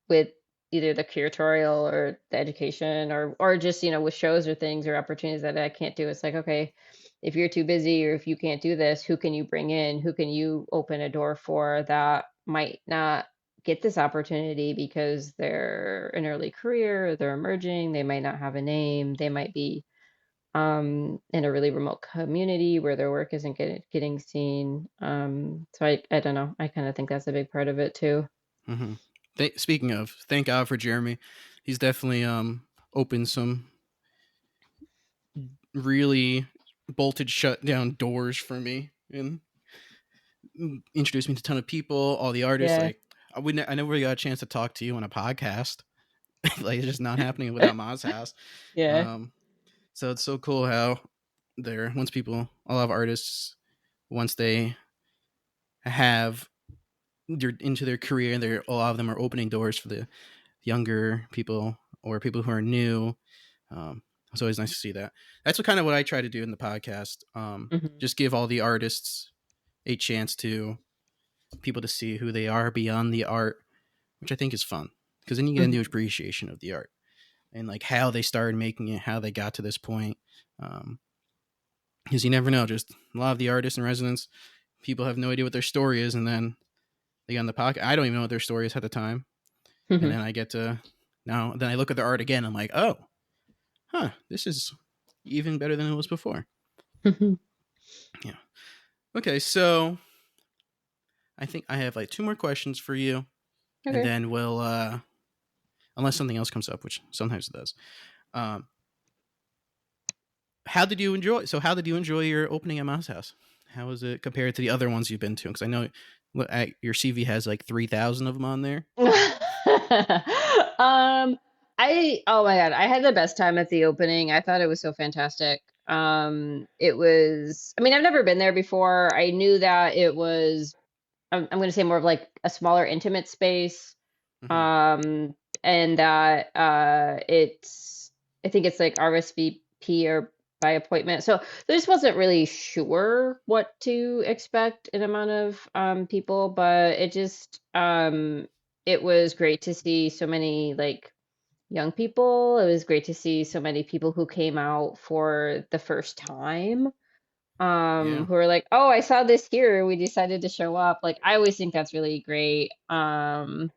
with either the curatorial or the education, or just, with shows or things or opportunities that I can't do. It's like, okay, if you're too busy or if you can't do this, who can you bring in? Who can you open a door for that might not get this opportunity because they're in early career, they're emerging, they might not have a name, they might be in a really remote community where their work isn't getting seen. So I don't know. I kind of think that's a big part of it too. Hmm. Speaking of, thank God for Jeremy. He's definitely opened some really bolted shut down doors for me and introduced me to a ton of people, all the artists. Yeah. Like I never really got a chance to talk to you on a podcast. Like it's just not happening without Ma's house. Yeah. Um, so it's so cool how a lot of artists, once they have they're into their career, and a lot of them are opening doors for the younger people or people who are new. It's always nice to see that. That's what I try to do in the podcast. Hmm. Just give all the artists a chance to people to see who they are beyond the art, which I think is fun because then you get a new Hmm. appreciation of the art and like how they started making it, how they got to this point. Because you never know. Just a lot of the artists in residence, people have no idea what their story is, and then they get on the podcast. I don't even know what their story is at the time, and Hmm. then I get to now. Then I look at their art again. I'm like, oh, huh, this is even better than it was before. Hmm. Yeah. Okay, so I think I have like two more questions for you, and Okay. then we'll, unless something else comes up, which sometimes it does. Um, how did you enjoy? So, how did you enjoy your opening at Mouse House? How was it compared to the other ones you've been to? Because I know your CV has like 3,000 of them on there. Um, oh my God, I had the best time at the opening. I thought it was so fantastic. It was, I mean, I've never been there before. I knew that it was, I'm going to say more of like a smaller, intimate space. Hmm. Um, and that I think it's like RSVP or by appointment. So I just wasn't really sure what to expect in amount of people, but it was great to see so many like young people. It was great to see so many people who came out for the first time, Yeah. who are like, oh, I saw this here, we decided to show up. Like I always think that's really great. And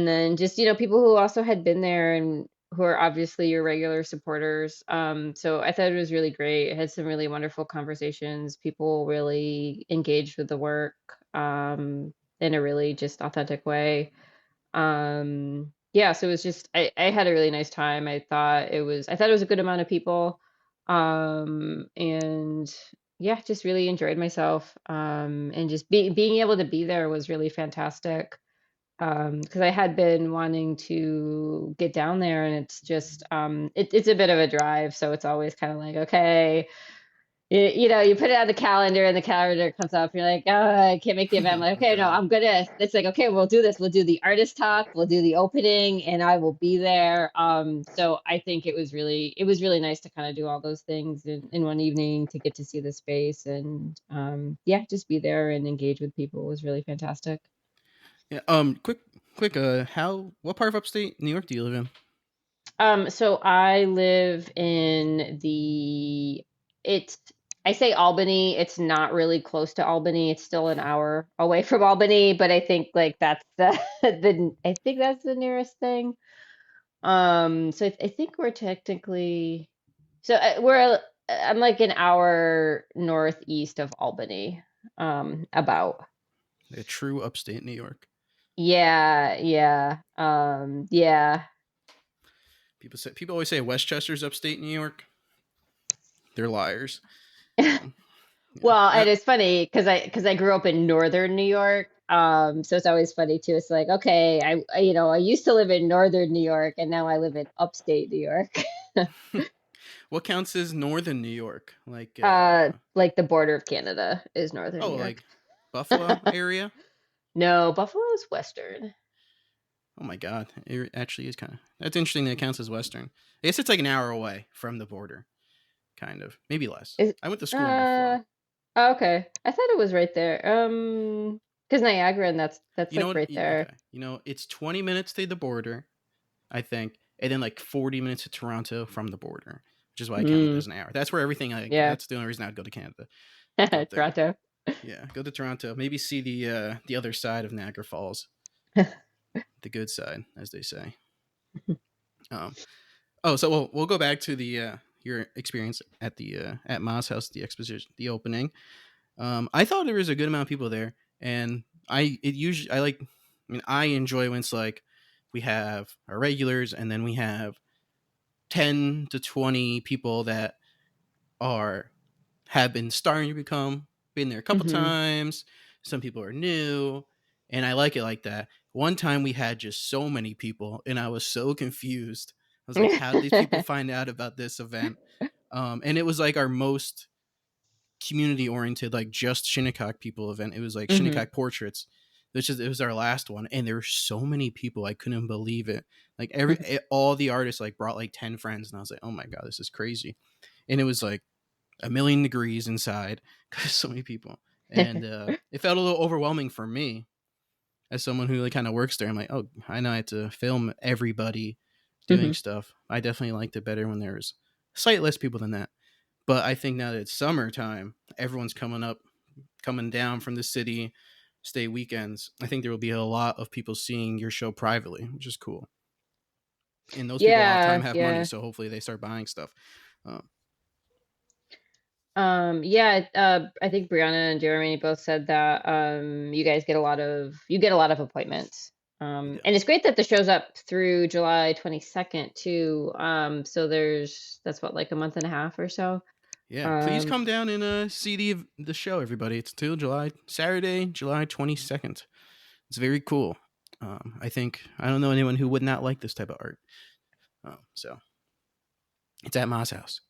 then just, people who also had been there and who are obviously your regular supporters. So I thought it was really great. I had some really wonderful conversations. People really engaged with the work in a really just authentic way. Yeah, so it was just I had a really nice time. I thought it was a good amount of people. And yeah, just really enjoyed myself. And just being able to be there was really fantastic. Because I had been wanting to get down there, and it's just it's a bit of a drive, so it's always kind of like, okay, you put it on the calendar and the calendar comes up. You're like, oh, I can't make the event. I'm like, Oh okay, no, God. I'm gonna. It's like, okay, we'll do this. We'll do the artist talk. We'll do the opening, and I will be there. So I think it was really nice to kind of do all those things in one evening to get to see the space and yeah, just be there and engage with people was really fantastic. Yeah. Quick. What part of upstate New York do you live in? So I live in it's, I say Albany, it's not really close to Albany. It's still an hour away from Albany, but I think like that's the, I think that's the nearest thing. So I think we're technically, I'm like an hour northeast of Albany, about. A true upstate New York. Yeah, yeah, yeah. People always say Westchester's upstate New York. They're liars. Yeah. Well, and it's funny because I grew up in northern New York. So it's always funny too. It's like, okay, I used to live in northern New York and now I live in upstate New York. What counts as northern New York? Like Like the border of Canada is northern oh, New York. like Buffalo area. No, Buffalo's western. Oh my God, it actually is kind of. That's interesting that it counts as western. I guess it's like an hour away from the border, kind of, maybe less. Is I went to school in Buffalo. uh oh, okay. I thought it was right there. Because Niagara and that's You know like what? right there. Okay, it's 20 minutes to the border, I think, and then like 40 minutes to Toronto from the border, which is why I counted it Mm, as an hour. That's where everything. yeah. That's the only reason I'd go to Canada. Go up there. Toronto. Yeah, go to Toronto. Maybe see the other side of Niagara Falls, the good side, as they say. Um, oh, so we'll go back to the your experience at the at Ma's house, the exposition, the opening. I thought there was a good amount of people there, and I like. I mean, I enjoy when it's like we have our regulars, and then we have 10 to 20 people that are have been starting to become been there a couple Hmm. times. Some people are new, and I like it like that. One time we had just so many people, and I was so confused. I was like, "How did these people find out about this event?" And it was like our most community oriented, like just Shinnecock people event. It was like Hmm. Shinnecock portraits. It was our last one, and there were so many people. I couldn't believe it. Like all the artists like brought like 10 friends, and I was like, "Oh my God, this is crazy!" And it was like 1,000,000 degrees inside because so many people, and it felt a little overwhelming for me as someone who like kind of works there. I'm like, oh, I know I had to film everybody doing Hmm. stuff. I definitely liked it better when there's slightly less people than that. But I think now that it's summertime, everyone's coming down from the city, stay weekends. I think there will be a lot of people seeing your show privately, which is cool. And those people a lot of time Yeah, have money, yeah. so hopefully they start buying stuff. Um, Yeah, I think Brianna and Jeremy both said that you get a lot of appointments. we do. And it's great that the show's up through July 22nd too. So that's what, like a month and a half or so. Yeah, please Um, come down and see the show, everybody. It's till Saturday, July 22nd. It's very cool. I don't know anyone who would not like this type of art. So it's at Ma's house.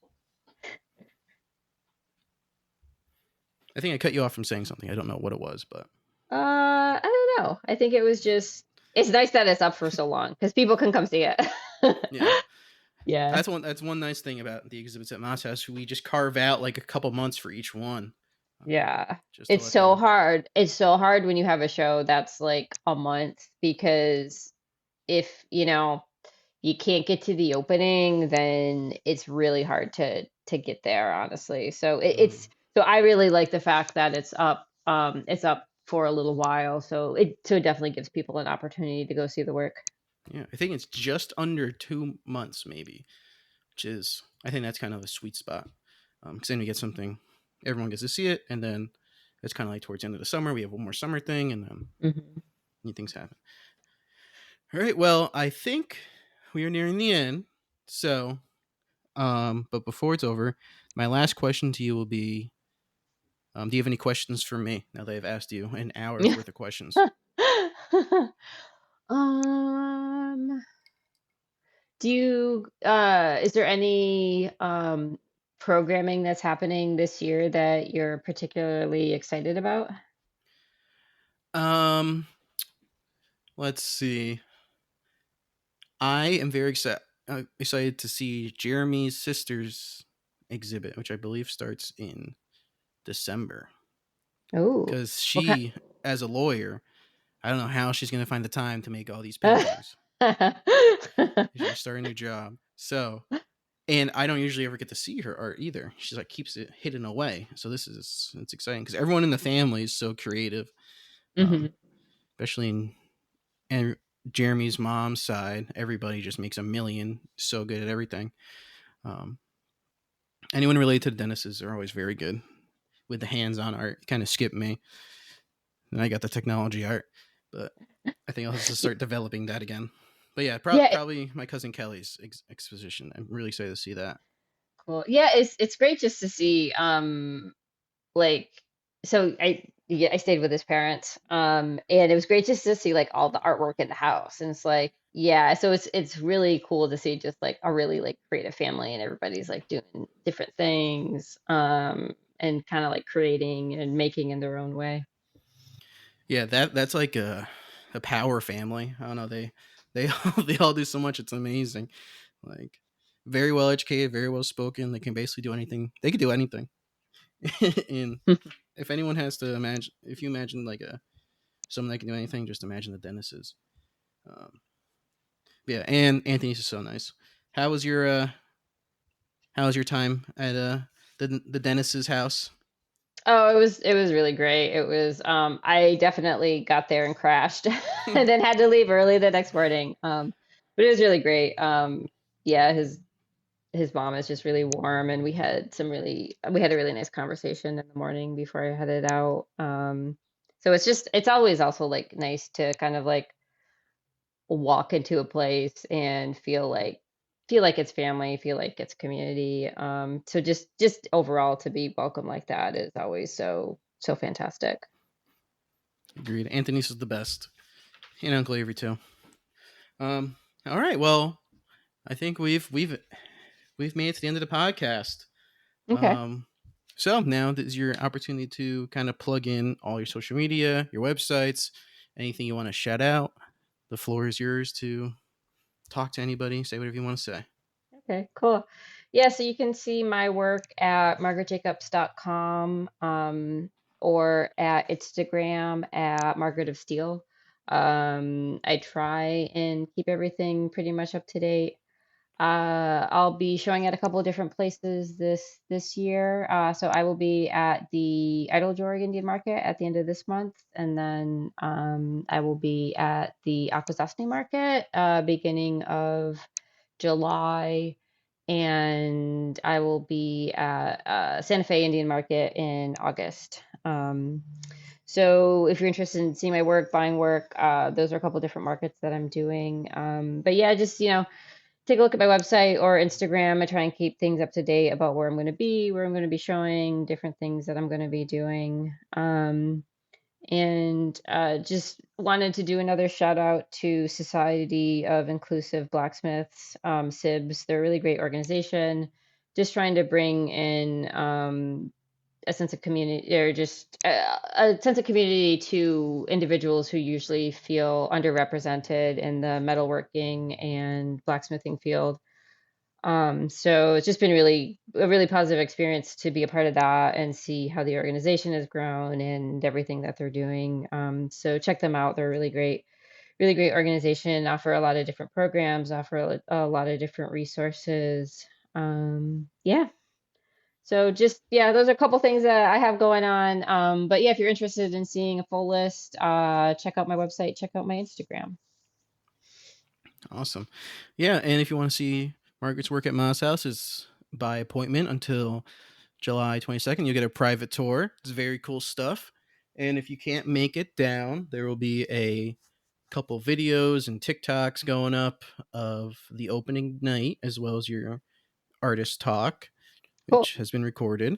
I think I cut you off from saying something. I don't know what it was, but I don't know. I think it was just it's nice that it's up for so long because people can come see it. yeah, Yeah. that's one nice thing about the exhibits at Ma's house. We just carve out like a couple months for each one, Yeah. just to It's let so them. hard. It's so hard when you have a show that's like a month because if, you can't get to the opening, then it's really hard to get there, honestly. So Mm, I really like the fact that it's up for a little while. So it definitely gives people an opportunity to go see the work. yeah, I think it's just under 2 months, maybe, which is I think that's kind of a sweet spot. Because then we get something, everyone gets to see it, and then it's kind of like towards the end of the summer we have one more summer thing, and then Hmm. new things happen. All right. Well, I think we are nearing the end. So, but before it's over, my last question to you will be: do you have any questions for me? Now that I've asked you an hour's worth of questions. Um, do you is there any programming that's happening this year that you're particularly excited about? Um, let's see. I am very excited to see Jeremy's sister's exhibit, which I believe starts in December. Oh, Because what kind? she, as a lawyer, I don't know how she's going to find the time to make all these paintings. She's going to start a new job. So, and I don't usually ever get to see her art either. She's like keeps it hidden away. So it's exciting because everyone in the family is so creative, Hmm. especially in and Jeremy's mom's side. Everybody just makes a million. So good at everything. Um, Anyone related to the Dennises are always very good with the hands-on art. Kind of skipped me, and I got the technology art, but I think I'll have to start developing that again. But yeah, Yeah, probably my cousin Kelly's exposition. I'm really excited to see that. cool. Yeah, it's great just to see like so I stayed with his parents and it was great just to see like all the artwork in the house and it's like yeah, so it's really cool to see just like a really like creative family and everybody's like doing different things and kind of like creating and making in their own way. Yeah, that's like a power family. I don't know. They all, they all do so much. It's amazing. Like very well educated, very well spoken. They can basically do anything. They could do anything. And if anyone has to imagine, if you imagine like a someone that can do anything, just imagine the Dennises. Um, yeah, and Anthony's is so nice. How was your how was your time at the Dennis's house? Oh, it was really great. It was I definitely got there and crashed and then had to leave early the next morning. But it was really great. Yeah, his mom is just really warm and we had a really nice conversation in the morning before I headed out. So it's always also like nice to kind of like walk into a place and feel like it's family, feel like it's community. So just overall to be welcome like that is always so fantastic. Agreed. Anthony's is the best, and Uncle Avery too. Um, all right. Well, I think we've made it to the end of the podcast. Okay. Um, so now this is your opportunity to kind of plug in all your social media, your websites, anything you want to shout out. The floor is yours to talk to anybody, say whatever you want to say. Okay, cool. Yeah, so you can see my work at margaretjacobs.com or at Instagram at Margaret of Steel. I try and keep everything pretty much up to date. I'll be showing at a couple of different places this year. So I will be at the Idle Indian Market at the end of this month, and then I will be at the Akwesasne Market beginning of July, and I will be at Santa Fe Indian Market in August. So if you're interested in seeing my work, buying work, those are a couple different markets that I'm doing. But yeah, just take a look at my website or Instagram. I try and keep things up to date about where I'm going to be, where I'm going to be showing, different things that I'm going to be doing. And just wanted to do another shout out to Society of Inclusive Blacksmiths, SIBS. They're a really great organization. Just trying to bring in a sense of community or just a sense of community to individuals who usually feel underrepresented in the metalworking and blacksmithing field. So it's just been really a really positive experience to be a part of that and see how the organization has grown and everything that they're doing. So check them out. They're really great organization, offer a lot of different programs, offer a lot of different resources. Yeah. So just yeah, those are a couple things that I have going on. But yeah, if you're interested in seeing a full list, check out my website, check out my Instagram. Awesome. Yeah, and if you want to see Margaret's work at Ma's house, it's by appointment until July 22nd. You'll get a private tour. It's very cool stuff. And if you can't make it down, there will be a couple videos and TikToks going up of the opening night, as well as your artist talk, Cool. which has been recorded.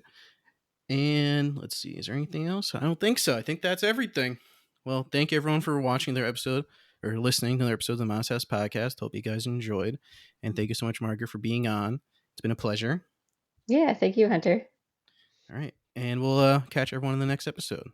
And let's see, is there anything else? I don't think so. I think that's everything. Well, thank you everyone for watching their episode or listening to their episode of the Mouse House Podcast. Hope you guys enjoyed. And thank you so much, Margaret, for being on. It's been a pleasure. Yeah, thank you, Hunter. All right. And we'll catch everyone in the next episode.